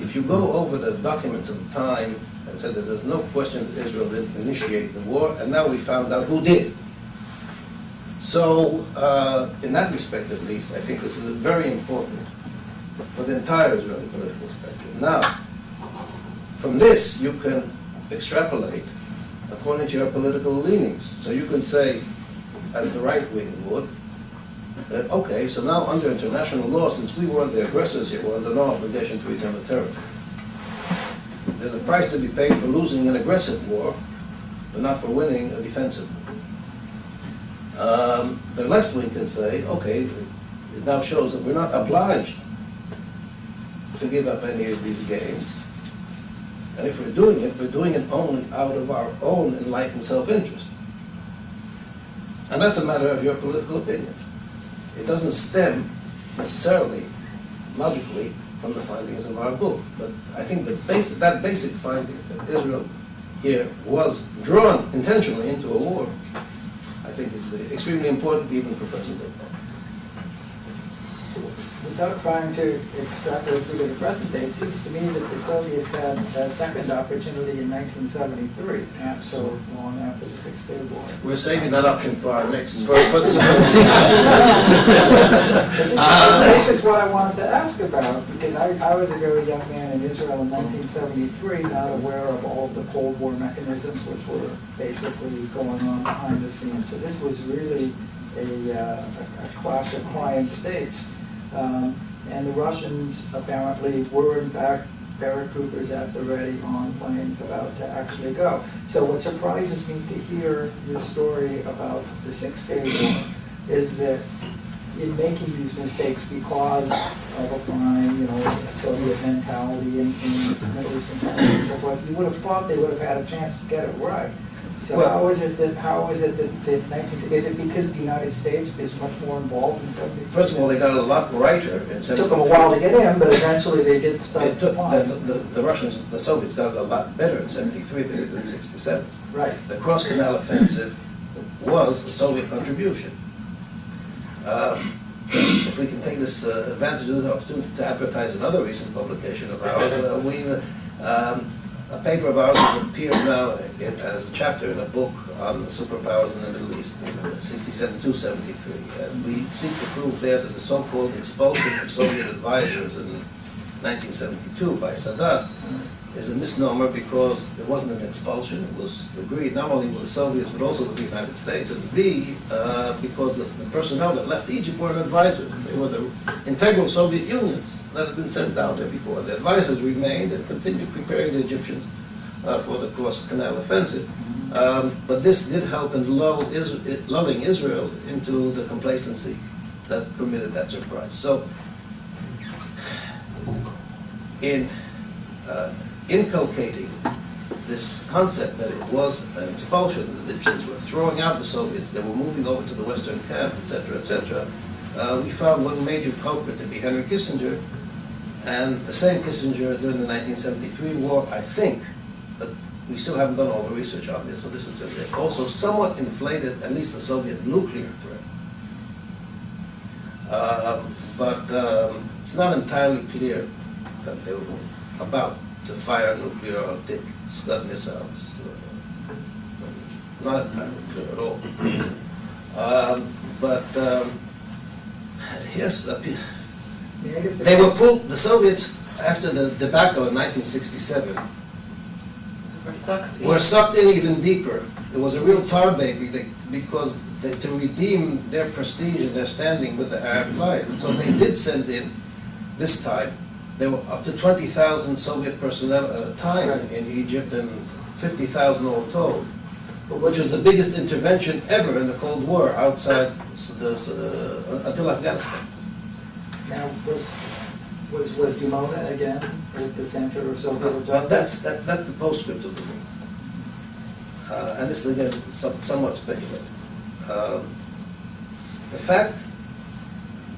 if you go over the documents of the time and said that there's no question that Israel didn't initiate the war, and now we found out who did. So, in that respect at least, I think this is very important for the entire Israeli political spectrum. Now, from this you can extrapolate according to your political leanings. So you can say, as the right wing would, that, okay, so now under international law, since we weren't the aggressors here, we're under no obligation to return the territory. There's a price to be paid for losing an aggressive war, but not for winning a defensive war. The left wing can say, okay, it now shows that we're not obliged to give up any of these gains. And if we're doing it only out of our own enlightened self-interest. And that's a matter of your political opinion. It doesn't stem necessarily, logically, from the findings of our book. But I think that basic finding that Israel here was drawn intentionally into a war, I think is extremely important even for present day. Without trying to extrapolate through to the present day, it seems to me that the Soviets had a second opportunity in 1973, not so long after the Six-Day War. We're saving that option for our next, for this This is what I wanted to ask about, because I was a very young man in Israel in 1973, not aware of all the Cold War mechanisms which were basically going on behind the scenes. So this was really a clash of client states. And the Russians apparently were, in fact, paratroopers at the ready on planes about to actually go. So what surprises me to hear your story about the Six-Day War is that in making these mistakes because of a crime, you know, a Soviet mentality in this Middle Eastern countries and so forth, you would have thought they would have had a chance to get it right. So well, how is it that 19, is it because the United States is much more involved in 73? First of all, they got a lot brighter in 73. It took them a while to get in, but eventually they did start It took, supplying. the Russians, the Soviets got a lot better in 73 than they did in 67. Right. The cross-canal offensive was a Soviet contribution. If we can take this advantage of this opportunity to advertise another recent publication of ours, a paper of ours has appeared now as a chapter in a book on the superpowers in the Middle East, 67-73. And we seek to prove there that the so-called expulsion of Soviet advisors in 1972 by Saddam is a misnomer because it wasn't an expulsion. It was agreed not only with the Soviets but also with the United States, and B, because the personnel that left Egypt were advisors. They were the integral Soviet unions that had been sent down there before. The advisors remained and continued preparing the Egyptians for the cross-canal offensive. But this did help in lulling Israel into the complacency that permitted that surprise. So, in inculcating this concept that it was an expulsion, the Egyptians were throwing out the Soviets, they were moving over to the Western camp, etc., etc., we found one major culprit to be Henry Kissinger, and the same Kissinger during the 1973 war, I think, but we still haven't done all the research on this, so this is also somewhat inflated at least the Soviet nuclear threat. But it's not entirely clear that they were about to fire nuclear or did Scud missiles. Not entirely clear at all. Yes, they were pulled, the Soviets, after the debacle in 1967, were sucked in even deeper. It was a real tar baby because to redeem their prestige and their standing with the Arab alliance. So they did send in, this time, there were up to 20,000 Soviet personnel at a time in Egypt and 50,000 all told, which was the biggest intervention ever in the Cold War outside until Afghanistan. Now, was Dimona again at the center of Soviet But that's the postscript of the book. And this is again somewhat speculative. The fact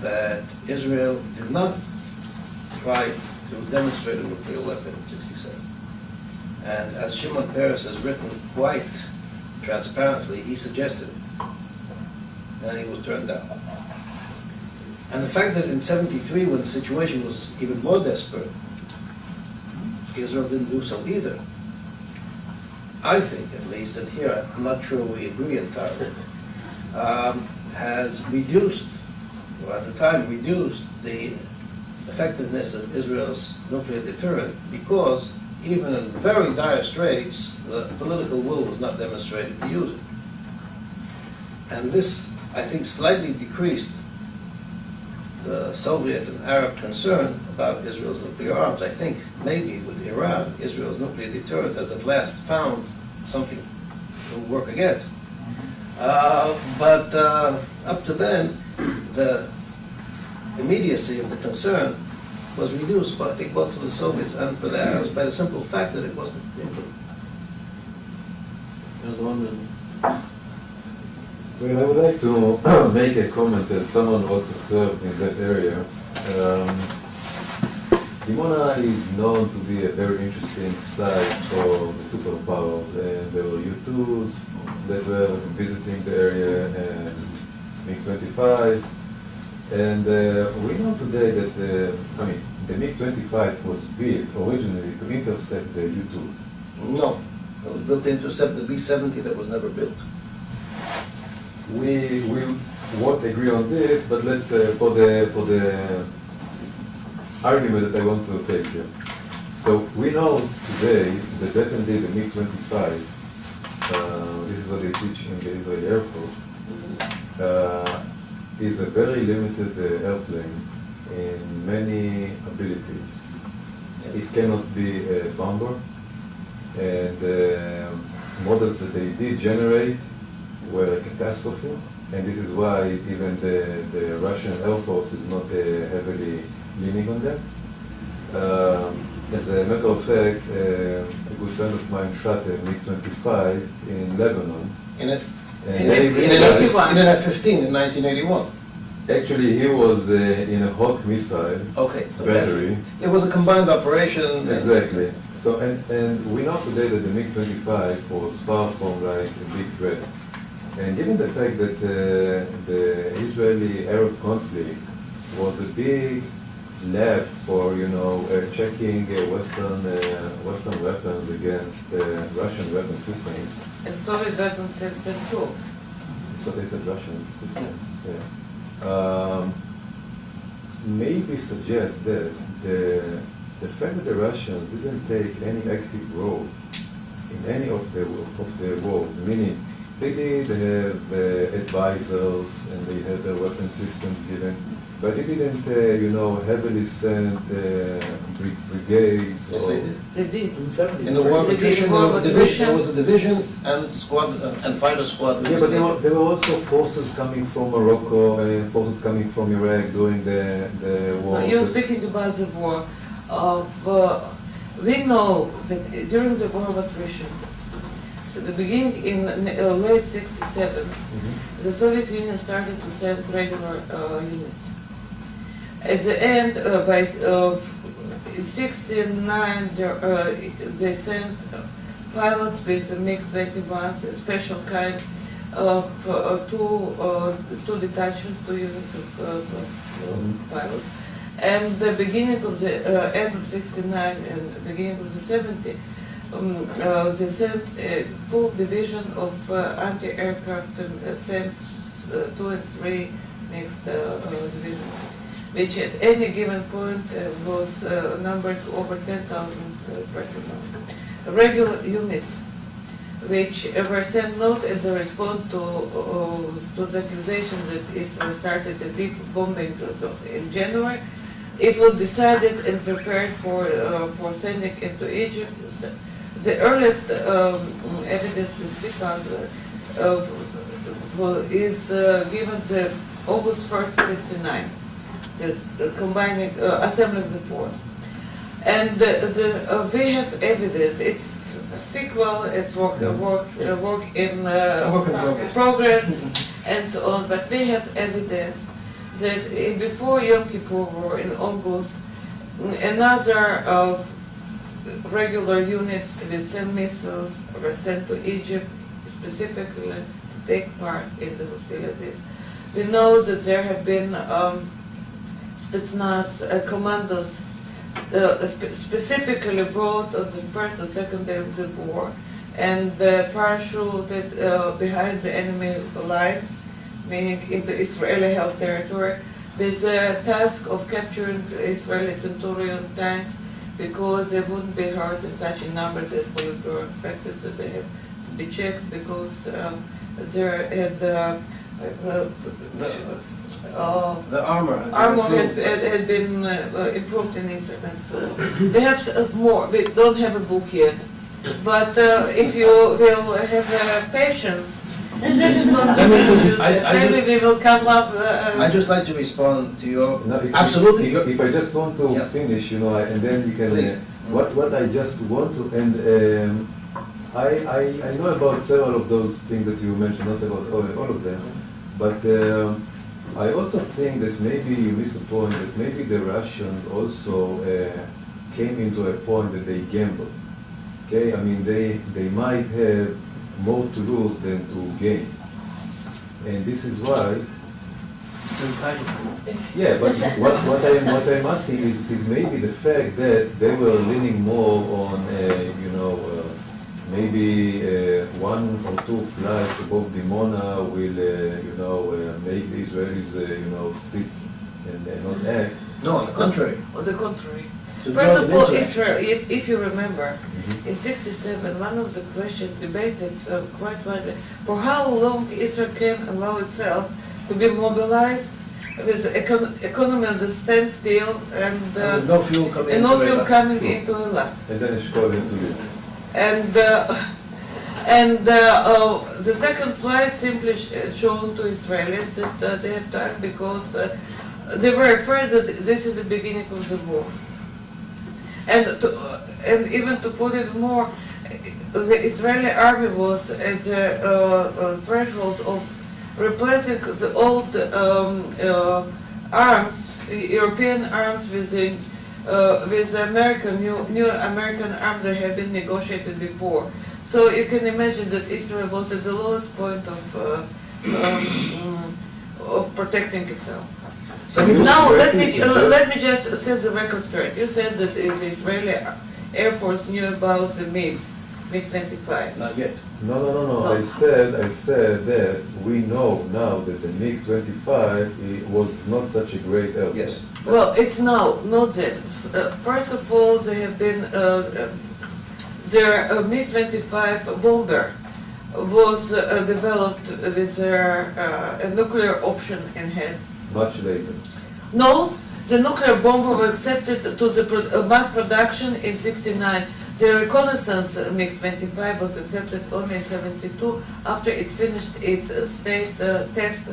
that Israel did not try to demonstrate a nuclear weapon in 1967, and as Shimon Peres has written quite transparently, he suggested it, and he was turned down. And the fact that in 1973, when the situation was even more desperate, Israel didn't do so either, I think at least, and here I'm not sure we agree entirely, has reduced, or at the time reduced, the effectiveness of Israel's nuclear deterrent, because even in very dire straits, the political will was not demonstrated to use it. And this, I think, slightly decreased the Soviet and Arab concern about Israel's nuclear arms. I think maybe with Iran, Israel's nuclear deterrent has at last found something to work against. But up to then, the immediacy of the concern was reduced, I think, both for the Soviets and for the Arabs by the simple fact that it wasn't improved. Well, I would like to make a comment as someone who also served in that area. Dimona is known to be a very interesting site for the superpowers, and there were U2s that were visiting the area, and MiG-25. And we know today that the MiG-25 was built originally to intercept the U2s. No, it was built to intercept the B-70 that was never built. We won't agree on this, but let's for the argument that I want to take here. So we know today that definitely the MiG-25, this is what they teach in the Israeli Air Force, is a very limited airplane in many abilities. It cannot be a bomber, and models that they did generate were a catastrophe, and this is why even the Russian Air Force is not heavily leaning on them. As a matter of fact, a good friend of mine shot a MiG-25 in Lebanon. In an F-15 in 1981. Actually, he was in a Hawk missile battery. It was a combined operation. Exactly. So, and we know today that the MiG-25 was far from like a big threat. And given the fact that the Israeli-Arab conflict was a big lab for, checking Western weapons against Russian weapon systems. And Soviet weapon system too. So they said Russian systems. Yeah. Maybe suggest that the fact that the Russians didn't take any active role in any of the wars, meaning they did have advisors and they had their weapon systems given, but they didn't, heavily send brigades. Yes, they did. They did. In the war of attrition, there was a division and squad and fighter squad. Yeah, but there were also forces coming from Morocco and forces coming from Iraq during the war. You're speaking about the war. We know that during the war of attrition, so the beginning in late '67, the Soviet Union started to send regular units. At the end, by '69, they sent pilots with the MiG-21s, a special kind of two detachments, 2 units of pilots. And the beginning of the end of '69 and the beginning of the '70s, they sent a full division of anti-aircraft and SAMs 2 and 3 mixed division, which at any given point was numbered to over 10,000 personnel. Regular units, which were sent not as a response to the accusation that Israel started a big bombing in January. It was decided and prepared for sending into Egypt. The earliest evidence that we found is given the August 1st, '69, combining, assembling the force. And we have evidence. It's a sequel. It's work in progress, and so on. But we have evidence that before Yom Kippur War in August, another regular units with some missiles were sent to Egypt specifically to take part in the hostilities. We know that there have been Spetsnaz commandos specifically brought on the first or second day of the war and parachuted behind the enemy lines, meaning into Israeli-held territory, with the task of capturing Israeli Centurion tanks because they wouldn't be hurt in such numbers as Politburo expected, so they had to be checked because there had the armor had been improved in Israel, and so we have more. We don't have a book yet, but if you will have patience, Maybe we will come up. I'd just like to respond to your, No, absolutely. If I just want to Yeah. finish, and then you can, Please. what I just want to, and I know about several of those things that you mentioned, not about all of them, but I also think that maybe you miss a point, that maybe the Russians also came into a point that they gambled. Okay, I mean, they might have more to lose than to gain. And this is why. Yeah, but what I'm asking is maybe the fact that they were leaning more on, maybe one or two flights above Dimona will, make the Israelis, sit and not act. No, on the contrary. On the contrary. To First draw of them all, into it. Israel, if you remember, in '67, one of the questions debated quite widely, for how long Israel can allow itself to be mobilized with economy on the standstill and With no fuel coming and into no fuel Iraq. coming into Iraq. And then it's called into it. And the second flight simply shown to Israelis that they have to act because they were afraid that this is the beginning of the war. And even to put it more, the Israeli army was at the threshold of replacing the old arms, European arms, with the American new American arms that had been negotiated before. So you can imagine that Israel was at the lowest point of protecting itself. So Now let me suggest- just set the record straight. You said that the Israeli Air Force knew about the MiG-25. Not yet. No. No. I said that we know now that the MiG-25 was not such a great airplane. Yes. Well, it's now, not then. First of all, they have been, their MiG-25 bomber was developed with their a nuclear option in hand. Much later. No, the nuclear bomber was accepted to the mass production in '69. The reconnaissance MiG-25 was accepted only in '72 after it finished its state test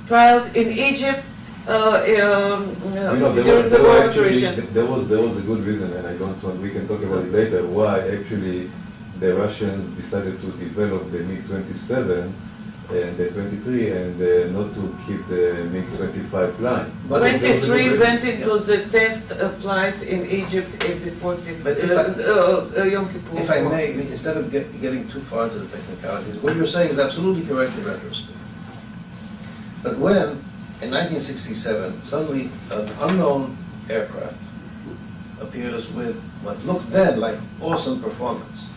trials in Egypt during the war attrition. There was a good reason, and I don't want, we can talk about it later, why actually the Russians decided to develop the MiG-27 and the 23 and not to keep the MiG-25 flying. But 23 went into the test flights in Egypt before But Yom Kippur. If I may, instead of getting too far into the technicalities, what you're saying is absolutely correct in retrospect. But when, in 1967, suddenly an unknown aircraft appears with what looked then like awesome performance,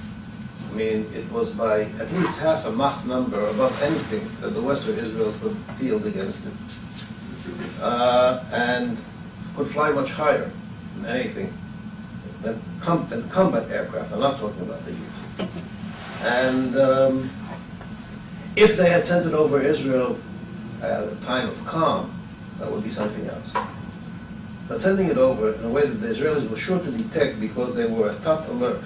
I mean, it was by at least half a Mach number above anything that the Western Israel could field against it, and could fly much higher than anything than combat aircraft. I'm not talking about the use. And if they had sent it over Israel at a time of calm, that would be something else. But sending it over in a way that the Israelis were sure to detect because they were at top alert.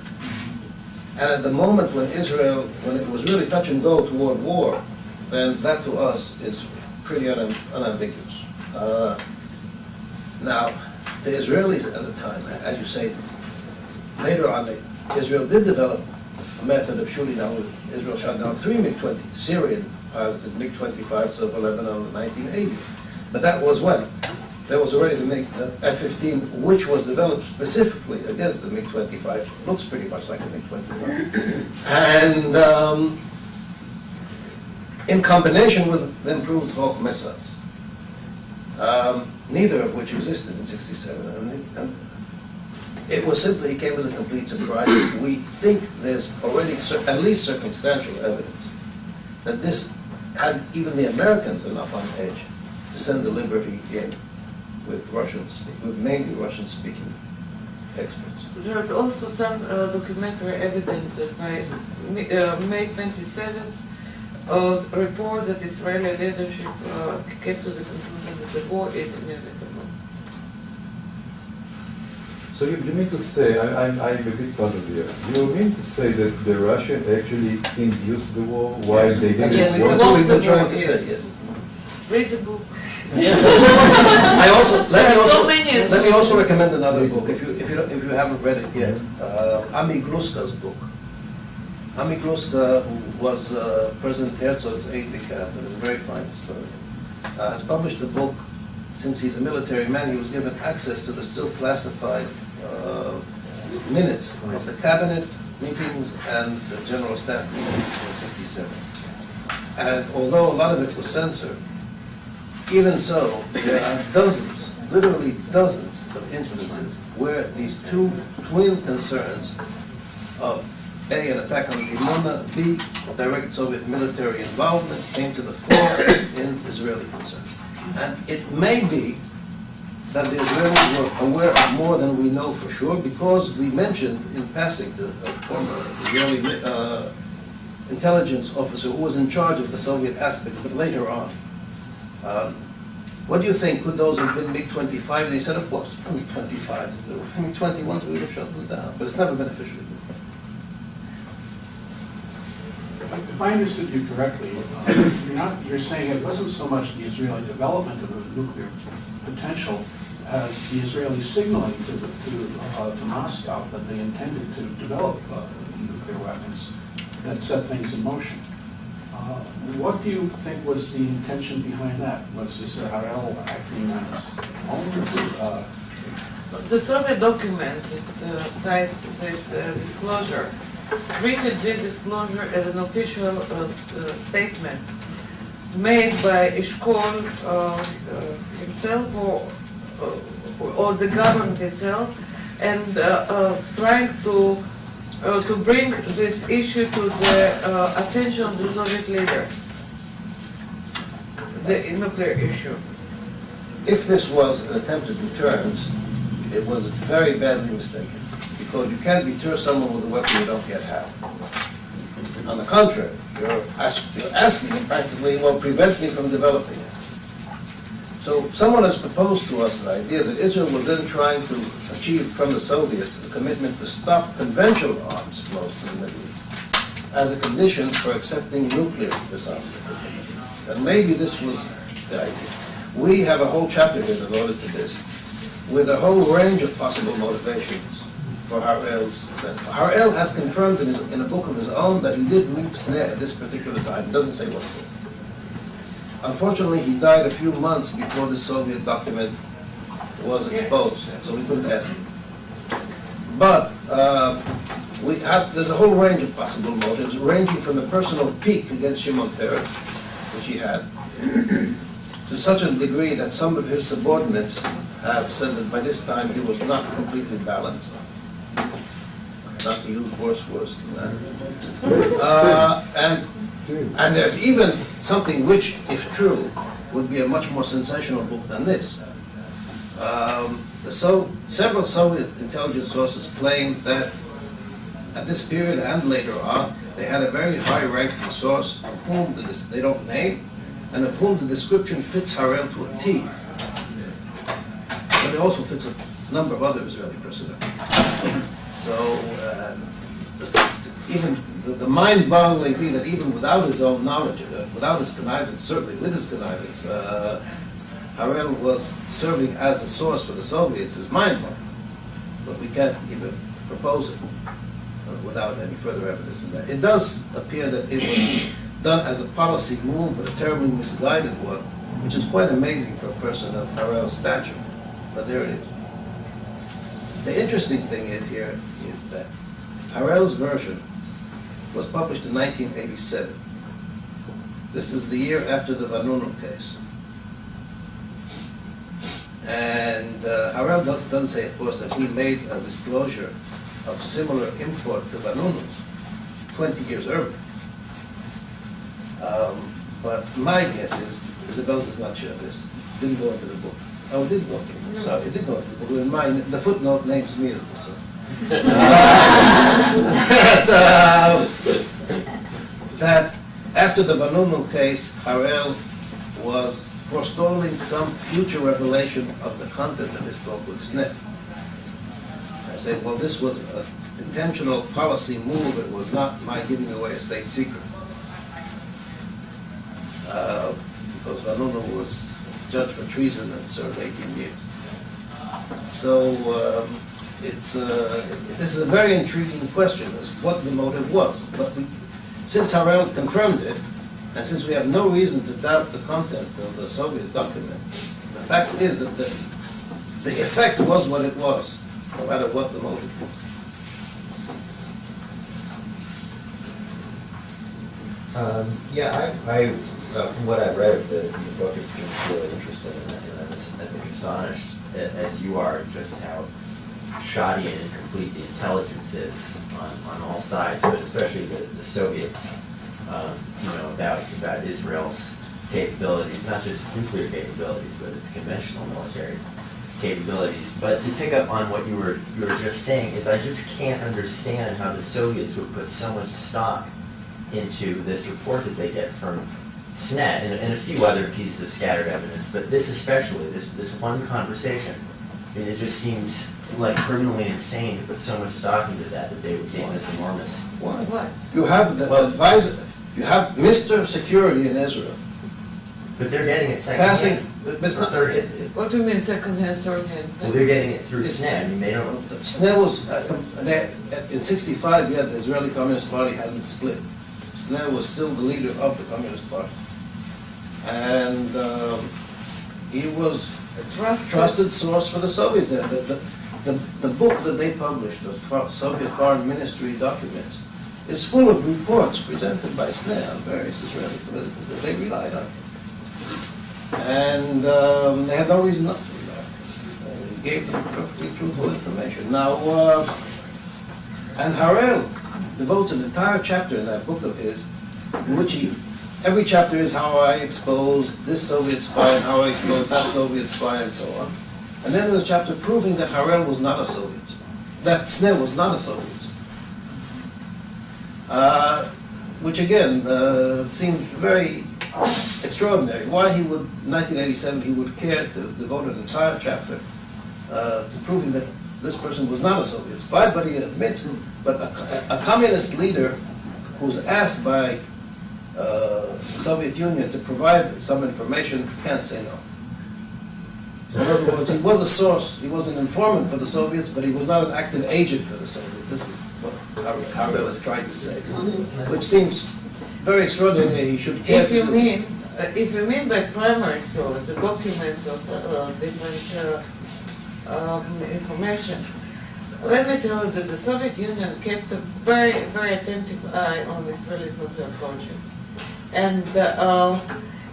And at the moment when it was really touch and go toward war, then that to us is pretty unambiguous. Now, the Israelis at the time, as you say, later on, Israel did develop a method of shooting down. Israel shot down 3 MiG-20, Syrian piloted MiG-25s over Lebanon in the 1980s. But that was when? There was already the F-15, which was developed specifically against the MiG-25. Looks pretty much like a MiG-25. And in combination with the improved Hawk missiles, neither of which existed in '67. And it came as a complete surprise. We think there's already at least circumstantial evidence that this had even the Americans enough on edge to send the Liberty in with mainly Russian-speaking experts. There is also some documentary evidence that by May 27th report that Israeli leadership came to the conclusion that the war is inevitable. So you mean to say, I'm a bit puzzled here. You mean to say that the Russians actually induced the war while they didn't Yes, want That's what we've been Yes. trying to say, yes. Read the book. Let me also recommend another book, if you haven't read it yet. Ami Gluska's book. Ami Gluska, who was President Herzog's aide-de-camp, and is a very fine historian, has published a book. Since he's a military man, he was given access to the still classified minutes of the cabinet meetings and the general staff meetings in '67. And although a lot of it was censored, even so, there are dozens, literally dozens of instances where these two twin concerns of A, an attack on Dimona, B, direct Soviet military involvement came to the fore in Israeli concerns. And it may be that the Israelis were aware of more than we know for sure, because we mentioned in passing to a former Israeli intelligence officer who was in charge of the Soviet aspect, but later on. What do you think? Could those have been MiG-25? And he said, of course, MiG-25. MiG-21s, we would have shut them down. But it's never been officially done. If I understood you correctly, you're saying it wasn't so much the Israeli development of the nuclear potential as the Israeli signaling to Moscow that they intended to develop nuclear weapons that set things in motion. What do you think was the intention behind that? Was this Harel acting on his own? The Soviet document that cites this disclosure treated this disclosure as an official statement made by Eshkol himself or the government itself, and trying to bring this issue to the attention of the Soviet leaders, the nuclear issue. If this was an attempt at deterrence, it was very badly mistaken, because you can't deter someone with a weapon you don't yet have. On the contrary, you're asking him practically, well, prevent me from developing it. So someone has proposed to us the idea that Israel was then trying to achieve from the Soviets the commitment to stop conventional arms flows to the Middle East as a condition for accepting nuclear disarmament. And maybe this was the idea. We have a whole chapter here devoted to this, with a whole range of possible motivations for Harel's. Harel has confirmed in a book of his own that he did meet Sneh at this particular time. He doesn't say what for. Unfortunately, he died a few months before the Soviet document was exposed, so we couldn't ask him. But there's a whole range of possible motives, ranging from the personal pique against Shimon Peres, which he had, to such a degree that some of his subordinates have said that by this time he was not completely balanced. Not to use worse words than that. And there's even something which, if true, would be a much more sensational book than this. Several Soviet intelligence sources claim that at this period and later on, they had a very high-ranking source of whom they don't name, and of whom the description fits Harel to a T. But it also fits a number of other Israeli personnel. So, even the mind-boggling thing that even without his own knowledge, without his connivance, certainly with his connivance, Harel was serving as a source for the Soviets is mind-boggling. But we can't even propose it without any further evidence than that. It does appear that it was done as a policy move, but a terribly misguided one, which is quite amazing for a person of Harel's stature. But there it is. The interesting thing here is that Harel's version was published in 1987. This is the year after the Vanunu case. And Harel doesn't say, of course, that he made a disclosure of similar import to Vanunus 20 years earlier. But my guess is, Isabella does not share this, didn't go into the book. Oh, it did go into the book. Sorry, it did go into the book. In mine, the footnote names me as the son. That after the Vanunu case, Harel was forestalling some future revelation of the content of his talk with Sneh. saying, well, this was an intentional policy move, it was not my giving away a state secret. Because Vanunu was judged for treason and served 18 years. So this is a very intriguing question, is what the motive was. But since Harel confirmed it, and since we have no reason to doubt the content of the Soviet document, the fact is that the effect was what it was, no matter what the motive was. From what I've read of the book, it seems really interesting, and I think astonished, as you are, just how shoddy and incomplete the intelligence is on all sides, but especially the Soviets, about Israel's capabilities, not just its nuclear capabilities, but its conventional military capabilities. But to pick up on what you were just saying, is I just can't understand how the Soviets would put so much stock into this report that they get from SNET and a few other pieces of scattered evidence, but this especially, this one conversation, I mean, it just seems like criminally insane to put so much stock into that they would take this enormous. Why? You have the advisor, you have Mr. Security in Israel. But they're getting it Passing, second-hand. but it's not, What do you mean second-hand, third-hand? Well, they're getting it through SNET. I mean, they don't. SNET was, in '65, yeah, the Israeli Communist Party hadn't split. SNET was still the leader of the Communist Party. And he was a trusted source for the Soviets. The book that they published, the Soviet Foreign Ministry documents, is full of reports presented by SNET on various Israeli political that they relied on. And they had no reason not to rely on it. He gave them perfectly truthful information. Now, and Harel devotes an entire chapter in that book of his, in which every chapter is how I exposed this Soviet spy and how I exposed that Soviet spy and so on. And then there's a chapter proving that Harel was not a Soviet spy, that SNET was not a Soviet spy. Which again seems very extraordinary. Why he would, in 1987, he would care to devote an entire chapter to proving that this person was not a Soviet spy, but he admits, but a communist leader who's asked by the Soviet Union to provide some information can't say no. So in other words, he was a source, he was an informant for the Soviets, but he was not an active agent for the Soviets. This is what Harel is trying to say, which seems very extraordinary. He should care. If you mean by primary source, the documents or different information, let me tell you that the Soviet Union kept a very, very attentive eye on Israel's nuclear project. And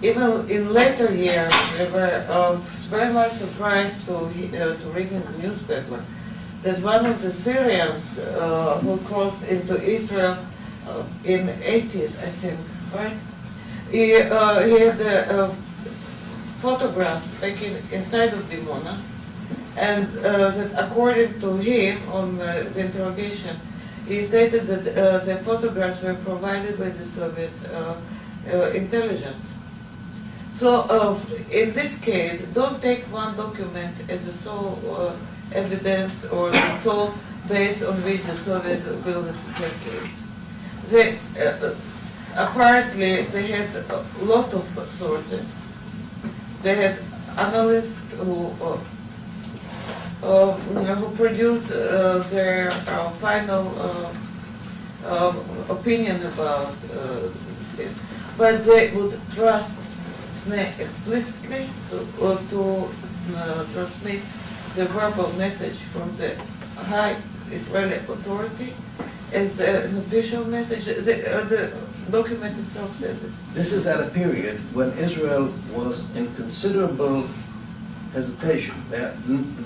even in later years, we were very much surprised to read in the newspaper that one of the Syrians who crossed into Israel in the 80s, I think, right? He had a photograph taken inside of Dimona, and that according to him, on the interrogation, he stated that the photographs were provided by the Soviet intelligence. So in this case, don't take one document as the sole evidence or the sole base on which the Soviets will their case. They, apparently, they had a lot of sources. They had analysts who produced their final opinion about this. But they would trust SNET explicitly to transmit the verbal message from the high Israeli authority as an official message. The document itself says it. This is at a period when Israel was in considerable hesitation. The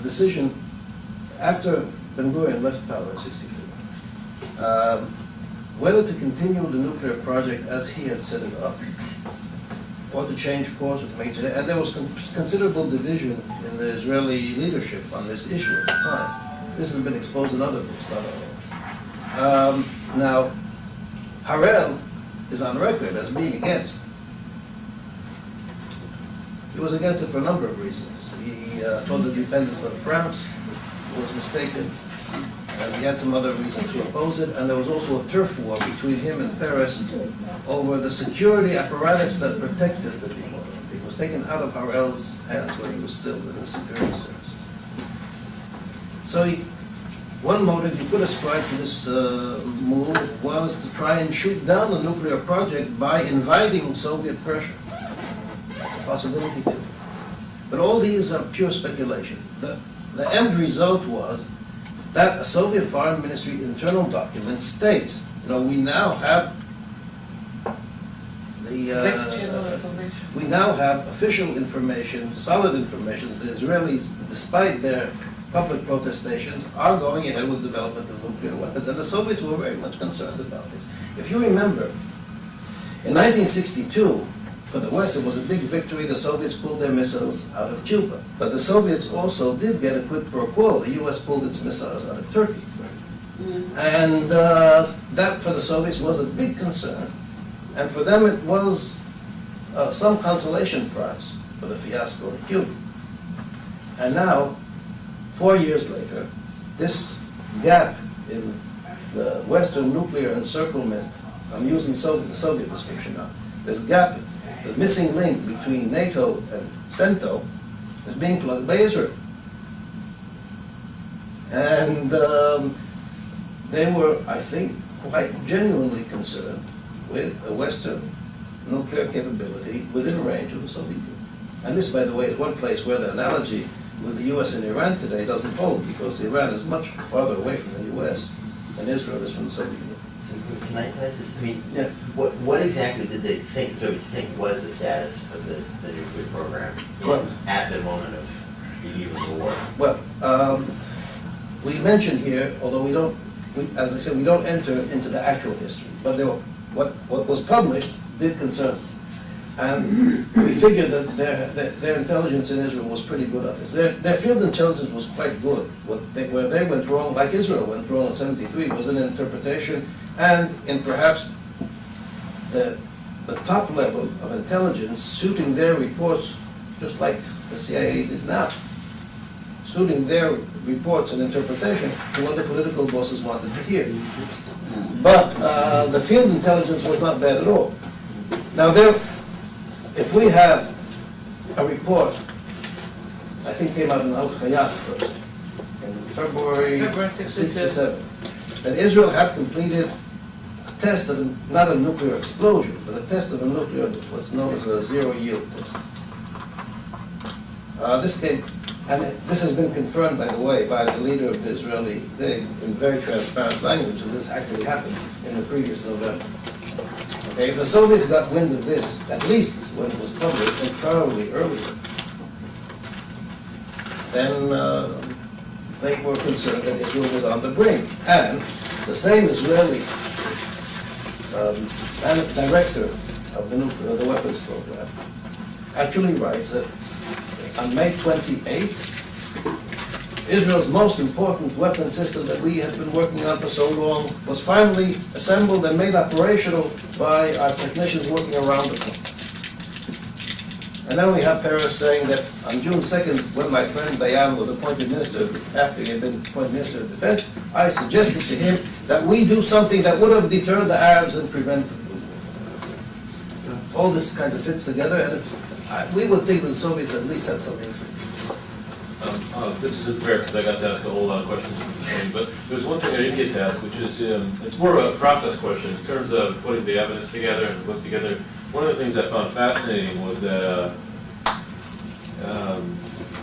decision after Ben-Gurion left power in '62, whether to continue the nuclear project as he had set it up, or to change course, or to make, and there was considerable division in the Israeli leadership on this issue at the time. This has been exposed in other books, not all. Now, Harel is on record as being against. He was against it for a number of reasons. He thought the dependence on France was mistaken. And he had some other reasons to oppose it, and there was also a turf war between him and Peres over the security apparatus that protected the Dimona. It was taken out of Harel's hands when he was still in the security service. So one motive you could ascribe to this move was to try and shoot down the nuclear project by inviting Soviet pressure. That's a possibility too. But all these are pure speculation. The end result was that a Soviet Foreign Ministry internal document states, we now have we now have official information, solid information, that the Israelis, despite their public protestations, are going ahead with development of nuclear weapons. And the Soviets were very much concerned about this. If you remember, in 1962, for the West, it was a big victory. The Soviets pulled their missiles out of Cuba. But the Soviets also did get a quid pro quo. The U.S. pulled its missiles out of Turkey. And that, for the Soviets, was a big concern. And for them, it was some consolation prize for the fiasco in Cuba. And now, 4 years later, this gap in the Western nuclear encirclement, I'm using the Soviet description now, this gap, the missing link between NATO and CENTO, is being plugged by Israel. And they were, I think, quite genuinely concerned with a Western nuclear capability within range of the Soviet Union. And this, by the way, is one place where the analogy with the U.S. and Iran today doesn't hold, because Iran is much farther away from the U.S. than Israel is from the Soviet Union. Can I just, what exactly did they think, Soviets think, was the status of the nuclear program at the moment of the eve of the war? Well, we mentioned here, although as I said, we don't enter into the actual history, but what was published did concern them. And we figured that their intelligence in Israel was pretty good at this. Their field intelligence was quite good. Where they went wrong, like Israel went wrong in '73, was in interpretation and in perhaps the top level of intelligence suiting their reports, just like the CIA did now, suiting their reports and interpretation to what the political bosses wanted to hear. But the field intelligence was not bad at all. Now, if we have a report, I think came out in Al-Khayat first, in February 67, that Israel had completed a test of, not a nuclear explosion, but a test of a nuclear, what's known as a zero-yield test. This has been confirmed, by the way, by the leader of the Israeli thing in very transparent language, and this actually happened in the previous November. Okay, if the Soviets got wind of this, at least when it was published, and probably earlier, then they were concerned that Israel was on the brink. And the same Israeli director of the weapons program actually writes that on May 28th, Israel's most important weapon system that we had been working on for so long was finally assembled and made operational by our technicians working around the clock. And then we have Peres saying that on June 2nd, when my friend Dayan was appointed minister, after he had been appointed minister of defense, I suggested to him that we do something that would have deterred the Arabs and prevented them. All this kind of fits together, and we would think that the Soviets at least had something. This isn't fair because I got to ask a whole lot of questions, but there's one thing I didn't get to ask, which is it's more of a process question in terms of putting the evidence together and putting together. One of the things I found fascinating was that,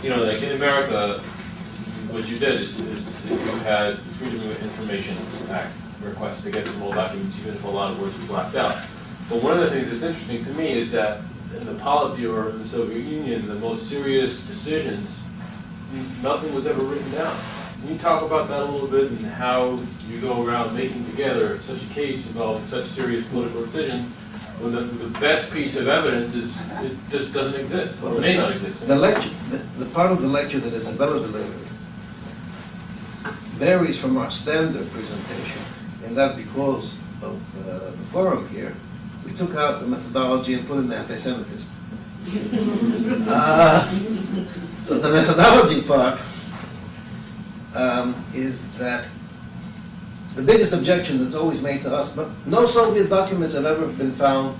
like in America, what you did is you had the Freedom of Information Act request to get some old documents, even if a lot of words were blacked out. But one of the things that's interesting to me is that in the Politburo in the Soviet Union, the most serious decisions, nothing was ever written down. Can you talk about that a little bit and how you go around making together such a case involving such serious political decisions when the best piece of evidence it just doesn't exist, or may not exist? The part of the lecture that Isabella delivered varies from our standard presentation in that because of the forum here, we took out the methodology and put in the anti-Semitism. So the methodology part is that the biggest objection that's always made to us, but no Soviet documents have ever been found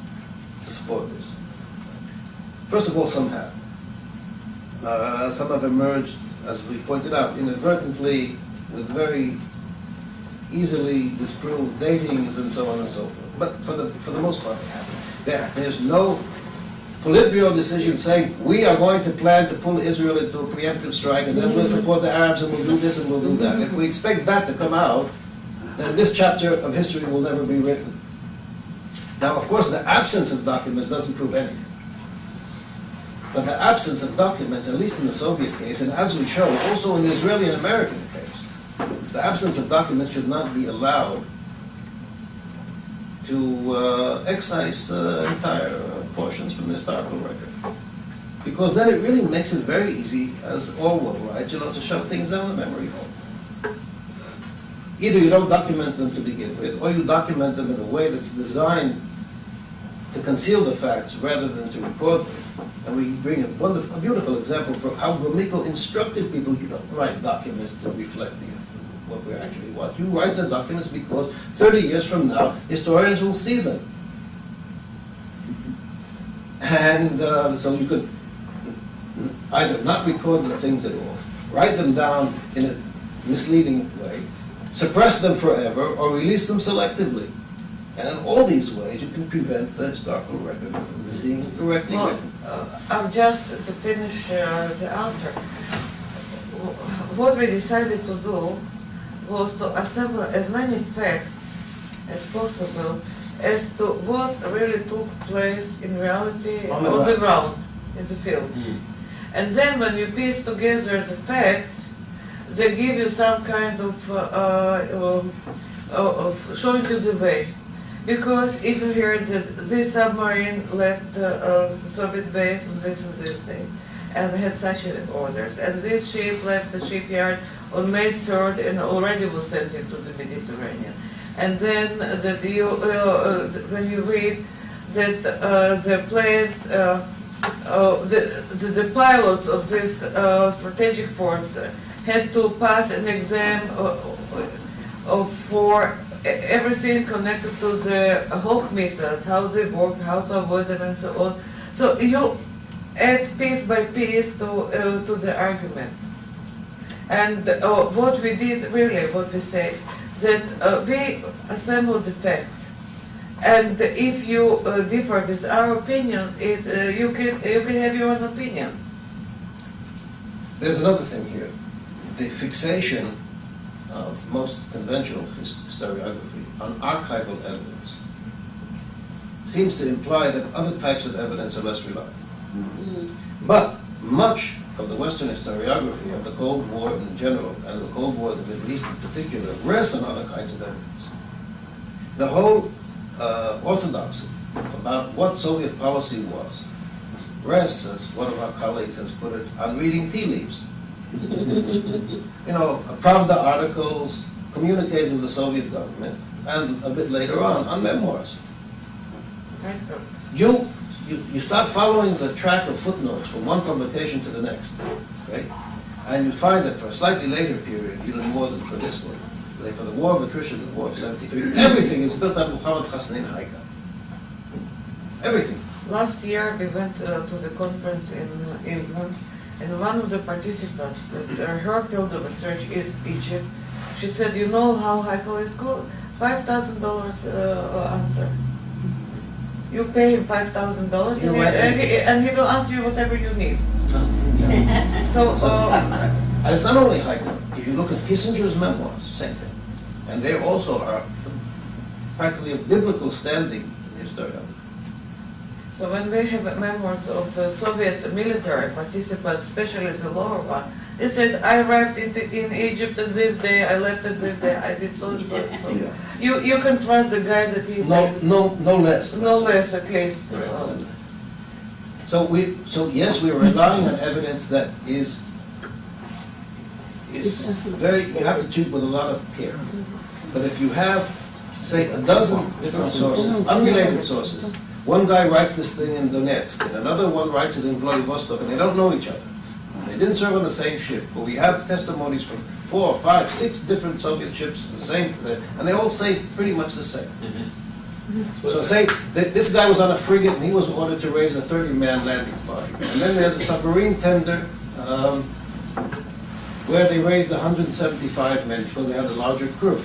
to support this. First of all, some have. Some have emerged, as we pointed out, inadvertently, with very easily disproved datings and so on and so forth. But for the most part, they haven't. There's no Politburo decision saying, we are going to plan to pull Israel into a preemptive strike, and then we'll support the Arabs, and we'll do this and we'll do that. If we expect that to come out, then this chapter of history will never be written. Now, of course, the absence of documents doesn't prove anything. But the absence of documents, at least in the Soviet case, and as we show, also in the Israeli and American case, the absence of documents should not be allowed to excise entire portions from the historical record. Because then it really makes it very easy, as Orwell writes, to shove things down the memory hole. Either you don't document them to begin with, or you document them in a way that's designed to conceal the facts rather than to record them. And we bring a beautiful example for how Gromyko instructed people, you don't write documents to reflect what we actually want. You write the documents because 30 years from now, historians will see them. And so you could either not record the things at all, write them down in a misleading way, suppress them forever, or release them selectively. And in all these ways, you can prevent the historical record from being correctly written. Just to finish the answer, what we decided to do was to assemble as many facts as possible as to what really took place in reality on the ground, in the field. And then when you piece together the facts, they give you some kind of showing you the way. Because if you hear that this submarine left the Soviet base on this and this day, and had such orders, and this ship left the shipyard on May 3rd and already was sent into the Mediterranean. And then that when you read that the planes, the pilots of this strategic force had to pass an exam for everything connected to the Hawk missiles, how they work, how to avoid them, and so on. So you add piece by piece to the argument. And what we did, really, what we say, that we assembled the facts. And if you differ with our opinion, you can have your own opinion. There's another thing here. The fixation of most conventional historiography on archival evidence seems to imply that other types of evidence are less reliable. But much of the Western historiography of the Cold War in general, and the Cold War in the Middle East in particular, rests on other kinds of evidence. The whole orthodoxy about what Soviet policy was rests, as one of our colleagues has put it, on reading tea leaves. Pravda articles, communiques of the Soviet government, and a bit later on memoirs. You start following the track of footnotes from one publication to the next, right? And you find that for a slightly later period, even more than for this one, like for the War of Attrition, the War of 73, everything is built on Muhammad Hasnain Haika. Everything. Last year we went to the conference in England, and one of the participants, her field of research is Egypt. She said, you know how Haikal is called? $5,000 answer. You pay him $5,000 and he will answer you whatever you need. So, and it's not only Haikal. If you look at Kissinger's memoirs, same thing. And they also are practically of biblical standing in historiography. So when we have memoirs of the Soviet military participants, especially the lower one, they said, I arrived in Egypt on this day, I left at this day, I did so and so and so. You can trust the guy that he's no less. No less, at least. So yes, we're relying on evidence that is very, you have to treat with a lot of care. But if you have, say, a dozen different sources, unrelated sources, one guy writes this thing in Donetsk, and another one writes it in Vladivostok, and they don't know each other. They didn't serve on the same ship, but we have testimonies from 4, 5, 6 different Soviet ships, the same, and they all say pretty much the same. So say that this guy was on a frigate and he was ordered to raise a 30-man landing party. And then there's a submarine tender where they raised 175 men because they had a larger crew.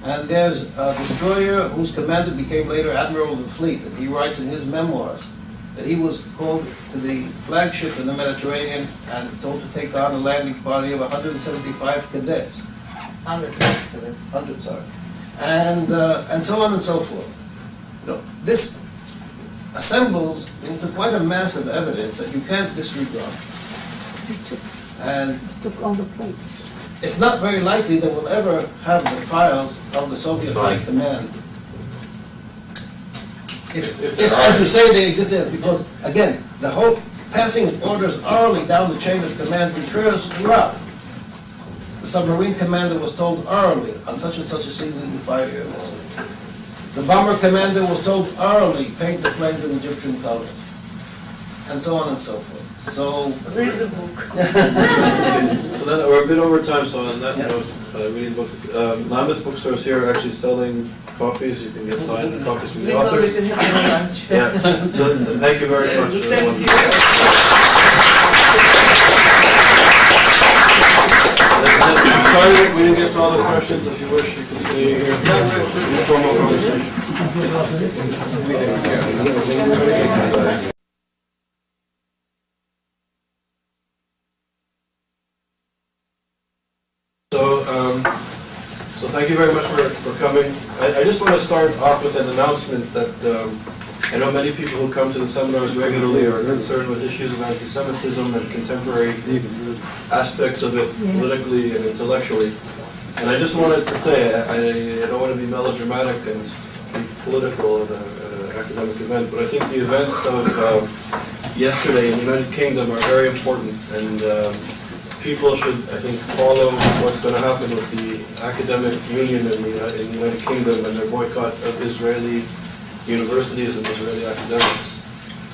And there's a destroyer whose commander became later admiral of the fleet, and he writes in his memoirs that he was called to the flagship in the Mediterranean and told to take on a landing party of 175 cadets. 100, sorry. And so on and so forth. You know, this assembles into quite a mass of evidence that you can't disregard. And took all the plates. It's not very likely that we'll ever have the files of the Soviet High Command. If as you say, they exist there, because, again, the whole passing of orders orally down the chain of command recurs throughout. The submarine commander was told orally, on such and such a season you fire your missiles. The bomber commander was told orally, paint the planes in Egyptian colors, and so on and so forth. So Read the book. So then, we're a bit over time, so on that Yeah. note, reading book, Lambeth bookstores here are actually selling copies, you can get signed copies from We the know we authors. can have a lunch. Yeah, so thank you very much. Thank you. I'm sorry we didn't get to all the questions, if you wish, you can stay here. Informal conversation. So thank you very much for coming. I just want to start off with an announcement that I know many people who come to the seminars regularly are concerned with issues of anti-Semitism and contemporary aspects of it politically and intellectually. And I just wanted to say, I don't want to be melodramatic and be political at an academic event, but I think the events of yesterday in the United Kingdom are very important, and people should, I think, follow what's going to happen with the academic union in the United Kingdom and their boycott of Israeli universities and Israeli academics.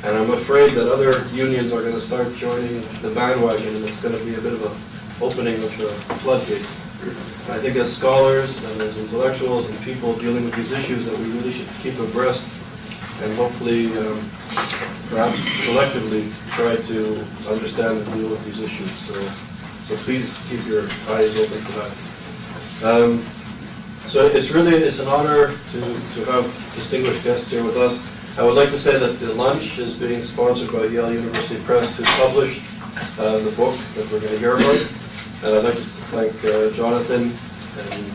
And I'm afraid that other unions are going to start joining the bandwagon, and it's going to be a bit of an opening of the floodgates. And I think as scholars and as intellectuals and people dealing with these issues that we really should keep abreast and hopefully, perhaps collectively, try to understand and deal with these issues. So please keep your eyes open for that. So it's an honor to have distinguished guests here with us. I would like to say that the lunch is being sponsored by Yale University Press, who published the book that we're going to hear about. And I'd like to thank Jonathan and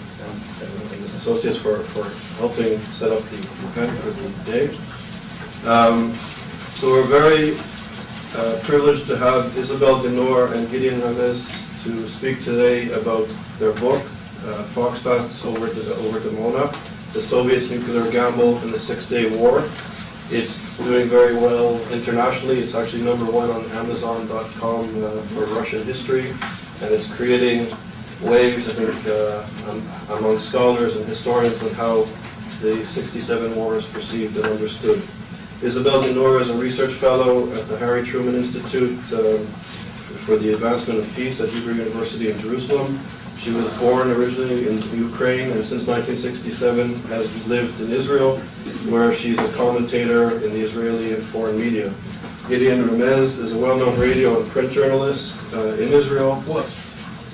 his associates for helping set up the event for the day. So we're very privileged to have Isabella Ginor and Gideon Remez to speak today about their book, Foxbats over Dimona, the Soviets' nuclear gamble in the Six-Day War. It's doing very well internationally. It's actually #1 on Amazon.com for Russian history, and it's creating waves, I think, among scholars and historians on how the '67 war is perceived and understood. Isabella Ginor is a research fellow at the Harry Truman Institute for the Advancement of Peace at Hebrew University in Jerusalem. She was born originally in Ukraine and since 1967 has lived in Israel, where she's a commentator in the Israeli and foreign media. Gideon Remez is a well-known radio and print journalist in Israel. What?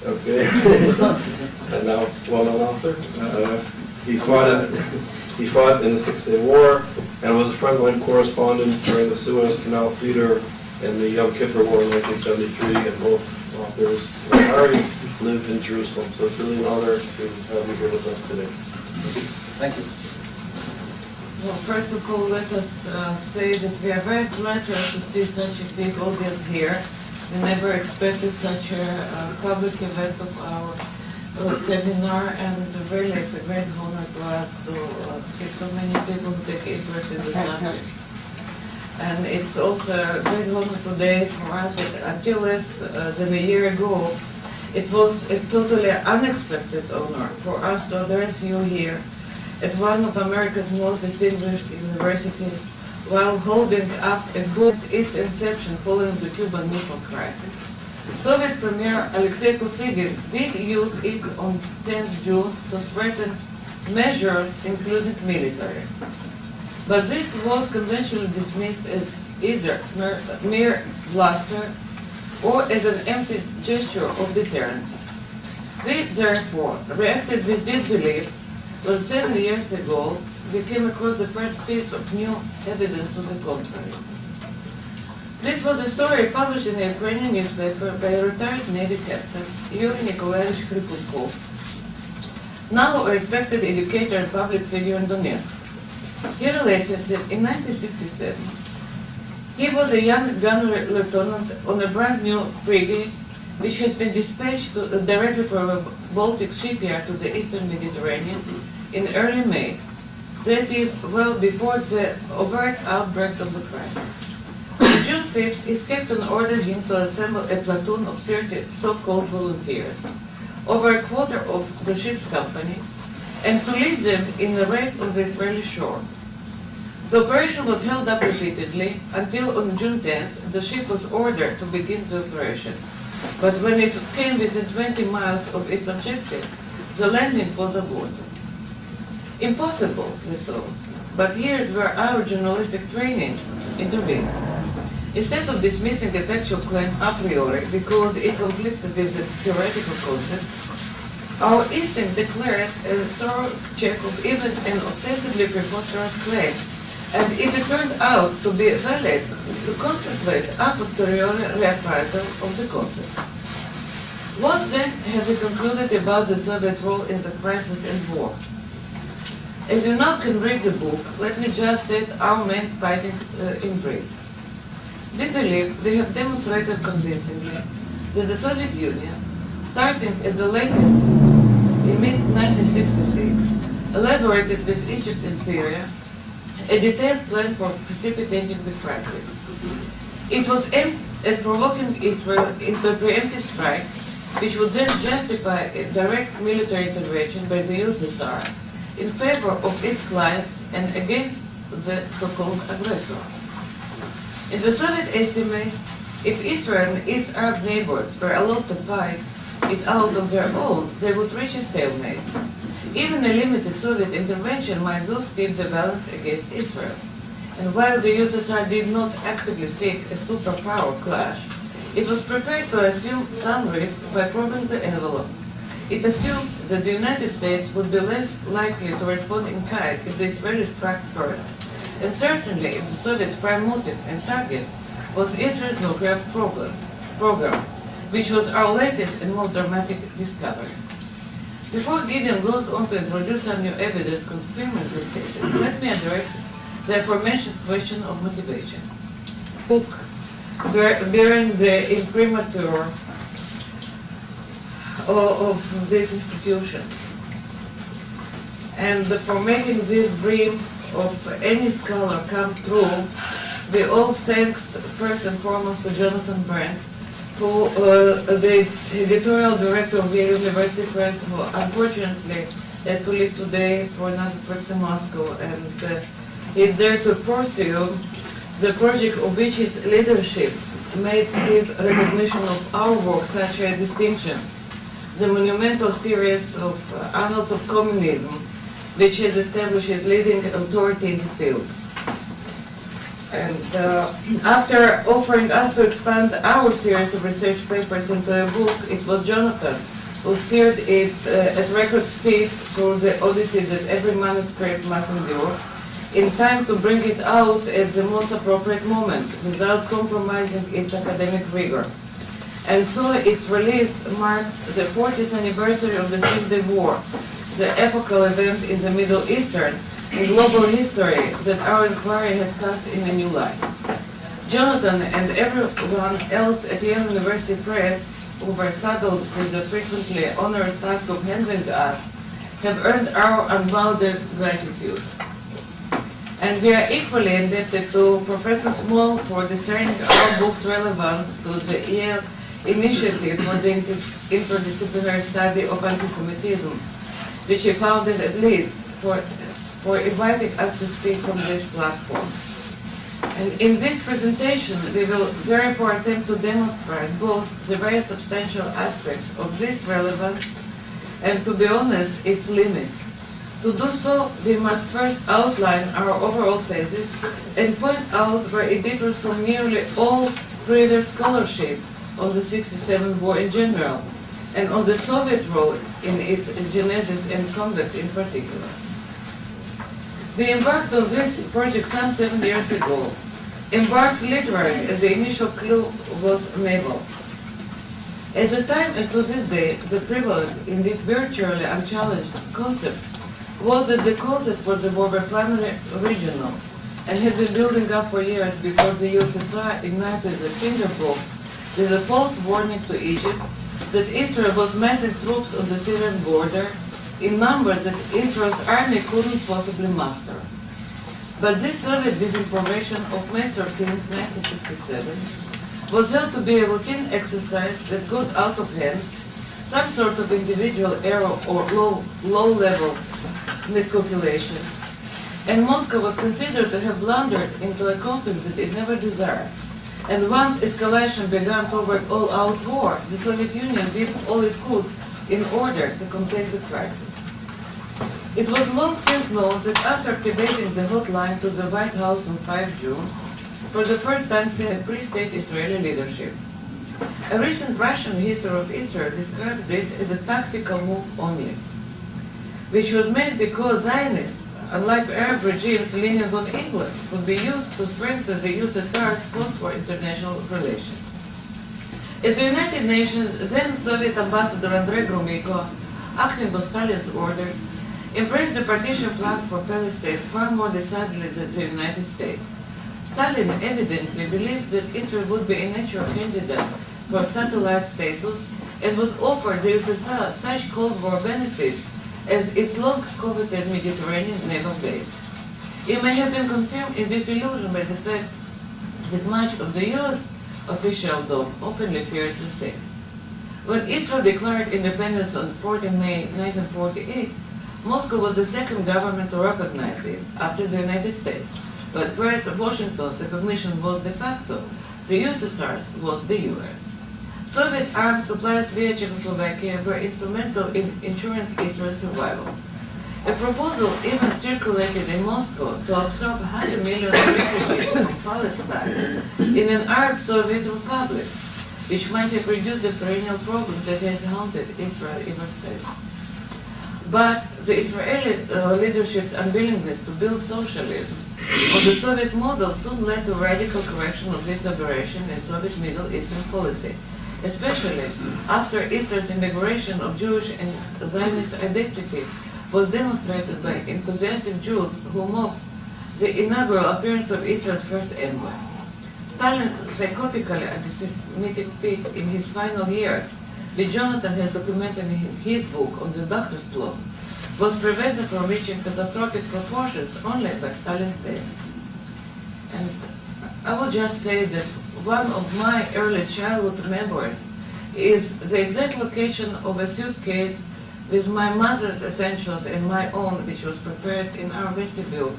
Okay. And now well-known author. He fought in the Six-Day War and was a frontline correspondent during the Suez Canal theater in the Yom Kippur War in 1973, and both authors Harry lived in Jerusalem, so it's really an honor to have you here with us today. Thank you. Well, first of all, let us say that we are very flattered to see such a big audience here. We never expected such a public event of our seminar, and really it's a great honor to us to see so many people who take interest in the subject. And it's also a great honor today for us that until less than a year ago, it was a totally unexpected honor for us to address you here at one of America's most distinguished universities while holding up a book its inception following the Cuban Missile Crisis. Soviet Premier Alexei Kosygin did use it on 10th June to threaten measures, including military. But this was conventionally dismissed as either mere bluster or as an empty gesture of deterrence. We therefore reacted with disbelief when 7 years ago we came across the first piece of new evidence to the contrary. This was a story published in a Ukrainian newspaper by a retired Navy captain, Yuri Nikolaevich Kripulkov, now a respected educator and public figure in Donetsk. He related that in 1967, he was a young gunnery lieutenant on a brand new frigate which has been dispatched directly from a Baltic shipyard to the eastern Mediterranean in early May. That is, well before the overt outbreak of the crisis. On June 5th, his captain ordered him to assemble a platoon of 30 so-called volunteers, over a quarter of the ship's company, and to lead them in a raid on the Israeli shore. The operation was held up repeatedly until on June 10th, the ship was ordered to begin the operation. But when it came within 20 miles of its objective, the landing was aborted. Impossible, we thought, but here's where our journalistic training intervened. Instead of dismissing a factual claim a priori because it conflicted with a theoretical concept, our instinct declared a thorough check of even an ostensibly preposterous claim, and if it turned out to be valid, to contemplate a posteriori reappraisal of the concept. What then have we concluded about the Soviet role in the crisis and war? As you now can read the book, let me just state our main findings in brief. We believe we have demonstrated convincingly that the Soviet Union, starting at the latest in mid-1966, elaborated with Egypt and Syria a detailed plan for precipitating the crisis. It was aimed at provoking Israel into a preemptive strike, which would then justify a direct military intervention by the USSR in favor of its clients and against the so-called aggressor. In the Soviet estimate, if Israel and its Arab neighbors were allowed to fight it out on their own, they would reach a stalemate. Even a limited Soviet intervention might thus tip the balance against Israel. And while the USSR did not actively seek a superpower clash, it was prepared to assume some risk by probing the envelope. It assumed that the United States would be less likely to respond in kind if the Israelis struck first, and certainly if the Soviets' prime motive and target was Israel's nuclear program, which was our latest and most dramatic discovery. Before Gideon goes on to introduce some new evidence confirming this thesis, let me address the aforementioned question of motivation. Book bearing the imprimatur of this institution, and for making this dream of any scholar come true, we owe thanks first and foremost to Jonathan Brent, who the editorial director of Yale University Press, who unfortunately had to leave today for another trip to Moscow, and is there to pursue the project of which his leadership made his recognition of our work such a distinction, the monumental series of Annals of Communism, which has established as leading authority in the field. And after offering us to expand our series of research papers into a book, it was Jonathan who steered it at record speed through the odyssey that every manuscript must endure, in time to bring it out at the most appropriate moment, without compromising its academic rigor. And so its release marks the 40th anniversary of the Six-Day War, the epochal event in the Middle Eastern in global history that our inquiry has cast in a new light. Jonathan and everyone else at Yale University Press, who were saddled with the frequently onerous task of handling us, have earned our unbounded gratitude. And we are equally indebted to Professor Small for discerning our book's relevance to the Yale Initiative for the Interdisciplinary Study of Antisemitism, which he founded at Leeds, for inviting us to speak from this platform. And in this presentation, we will therefore attempt to demonstrate both the very substantial aspects of this relevance and, to be honest, its limits. To do so, we must first outline our overall thesis and point out where it differs from nearly all previous scholarship on the 67 war in general, and on the Soviet role in its genesis and conduct in particular. We embarked on this project some 7 years ago, embarked literally as the initial clue was naval. At the time and to this day, the prevalent, indeed virtually unchallenged concept was that the causes for the war were primarily regional and had been building up for years before the USSR ignited the tinderbox with a false warning to Egypt that Israel was massing troops on the Syrian border in numbers that Israel's army couldn't possibly muster. But this Soviet disinformation of May 13, 1967 was held to be a routine exercise that got out of hand, some sort of individual error or low-level miscalculation, and Moscow was considered to have blundered into a conflict that it never desired. And once escalation began toward all-out war, the Soviet Union did all it could in order to contain the crisis. It was long since known that after activating the hotline to the White House on 5 June, for the first time since pre-state Israeli leadership, a recent Russian history of Israel describes this as a tactical move only, which was made because Zionists, unlike Arab regimes leaning on England, could be used to strengthen the USSR's post-war international relations. At the United Nations, then Soviet Ambassador Andrei Gromyko, acting on Stalin's orders, embraced the partition plan for Palestine far more decidedly than the United States. Stalin evidently believed that Israel would be a natural candidate for satellite status and would offer the USSR such Cold War benefits as its long-coveted Mediterranean naval base. It may have been confirmed in this illusion by the fact that much of the U.S. officialdom openly feared the same. When Israel declared independence on 14 May 1948, Moscow was the second government to recognize it after the United States, but whereas Washington's recognition was de facto, the USSR's was de jure. Soviet arms supplies via Czechoslovakia were instrumental in ensuring Israel's survival. A proposal even circulated in Moscow to absorb 500,000 refugees from Palestine in an Arab Soviet republic, which might have reduced the perennial problem that has haunted Israel ever since. But the Israeli leadership's unwillingness to build socialism on the Soviet model soon led to radical correction of this aberration in Soviet Middle Eastern policy, especially after Israel's inauguration of Jewish and Zionist identity was demonstrated by enthusiastic Jews who mocked the inaugural appearance of Israel's first envoy. Stalin's psychotically anti-Semitic fit in his final years, which Jonathan has documented in his book on the Doctor's Plot, was prevented from reaching catastrophic proportions only by Stalin's death. And I will just say that one of my earliest childhood memories is the exact location of a suitcase with my mother's essentials and my own, which was prepared in our vestibule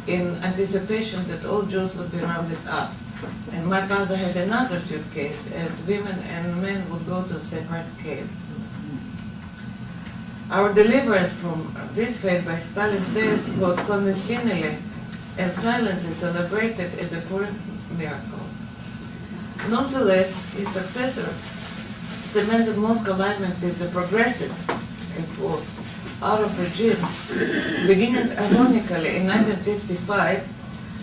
in anticipation that all Jews would be rounded up. And my father had another suitcase as women and men would go to a separate cave. Our deliverance from this fate by Stalin's death was clandestinely and silently celebrated as a Purim miracle. Nonetheless, his successors cemented Moscow alignment with the progressive, in quotes, Arab regimes, beginning ironically in 1955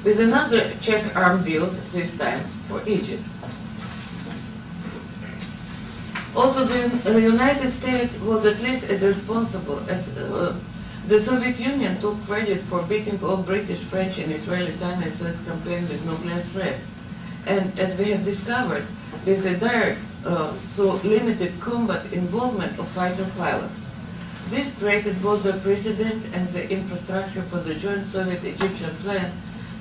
with another Czech armed deal, this time for Egypt. Also, the United States was at least as responsible as the Soviet Union took credit for beating all British, French, and Israeli Zionist campaign with nuclear threats. And as we have discovered, with a direct, so limited combat involvement of fighter pilots. This created both the precedent and the infrastructure for the joint Soviet-Egyptian plan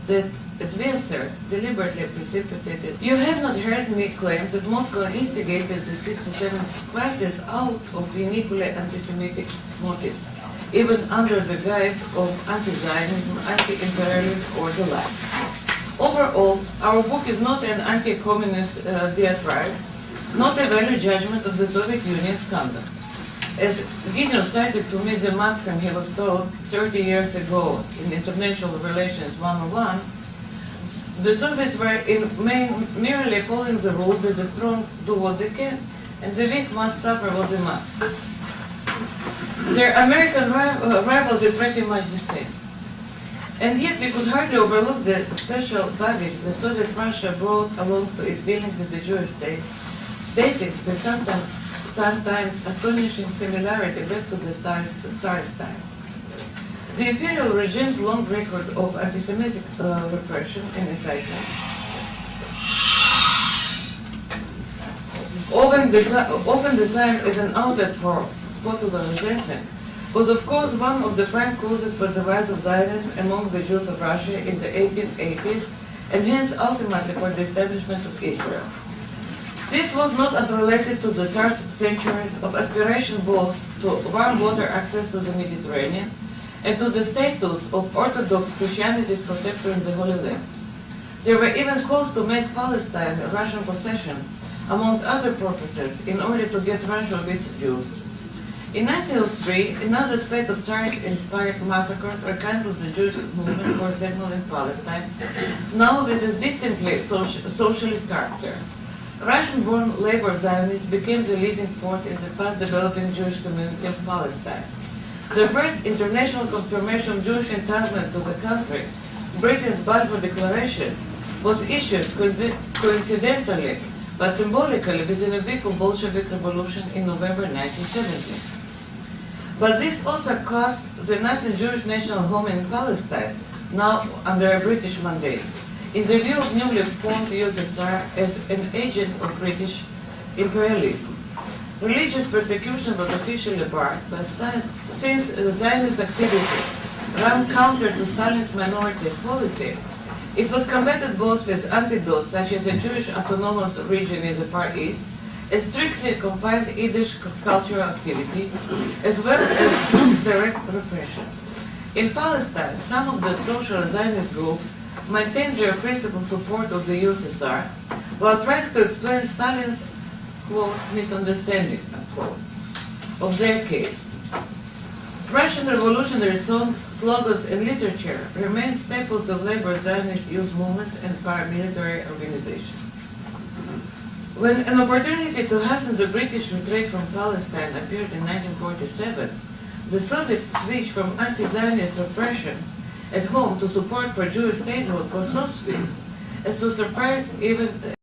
that, as we assert, deliberately precipitated. You have not heard me claim that Moscow instigated the 67 crisis out of uniquely anti-Semitic motives, even under the guise of anti-Zionism, anti-imperialism, or the like. Overall, our book is not an anti-communist diatribe, not a value judgment of the Soviet Union's conduct. As Gideon cited to me the maxim he was taught 30 years ago in International Relations 101, the Soviets were merely following the rule that the strong do what they can and the weak must suffer what they must. Their American rivals were pretty much the same. And yet we could hardly overlook the special baggage the Soviet Russia brought along to its dealings with the Jewish state, dating with sometimes astonishing similarity back to the Tsar's times. The imperial regime's long record of anti-Semitic repression and incitement, often designed as an outlet for popular resentment, was of course one of the prime causes for the rise of Zionism among the Jews of Russia in the 1880s, and hence ultimately for the establishment of Israel. This was not unrelated to the Tsar's centuries of aspiration both to warm water access to the Mediterranean and to the status of Orthodox Christianity's protector in the Holy Land. There were even calls to make Palestine a Russian possession, among other purposes, in order to get Russia of its Jews. In 1903, another spate of Tsar-inspired massacres rekindled the Jewish movement for settlement in Palestine, now with a distinctly socialist character. Russian-born labor Zionists became the leading force in the fast-developing Jewish community of Palestine. The first international confirmation of Jewish entitlement to the country, Britain's Balfour Declaration, was issued coincidentally but symbolically within a week of Bolshevik Revolution in November 1917. But this also cost the nascent Jewish national home in Palestine, now under a British mandate, in the view of newly formed USSR as an agent of British imperialism. Religious persecution was officially barred, but since Zionist activity ran counter to Stalin's minorities policy, it was combated both with antidotes such as a Jewish autonomous region in the Far East, a strictly confined Yiddish cultural activity, as well as direct repression. In Palestine, some of the social Zionist groups maintained their principal support of the USSR while trying to explain Stalin's, quote, misunderstanding, unquote, of their case. Russian revolutionary songs, slogans, and literature remain staples of labor Zionist youth movements and paramilitary organizations. When an opportunity to hasten the British retreat from Palestine appeared in 1947, the Soviets switched from anti-Zionist repression at home to support for Jewish statehood was so swift as to surprise even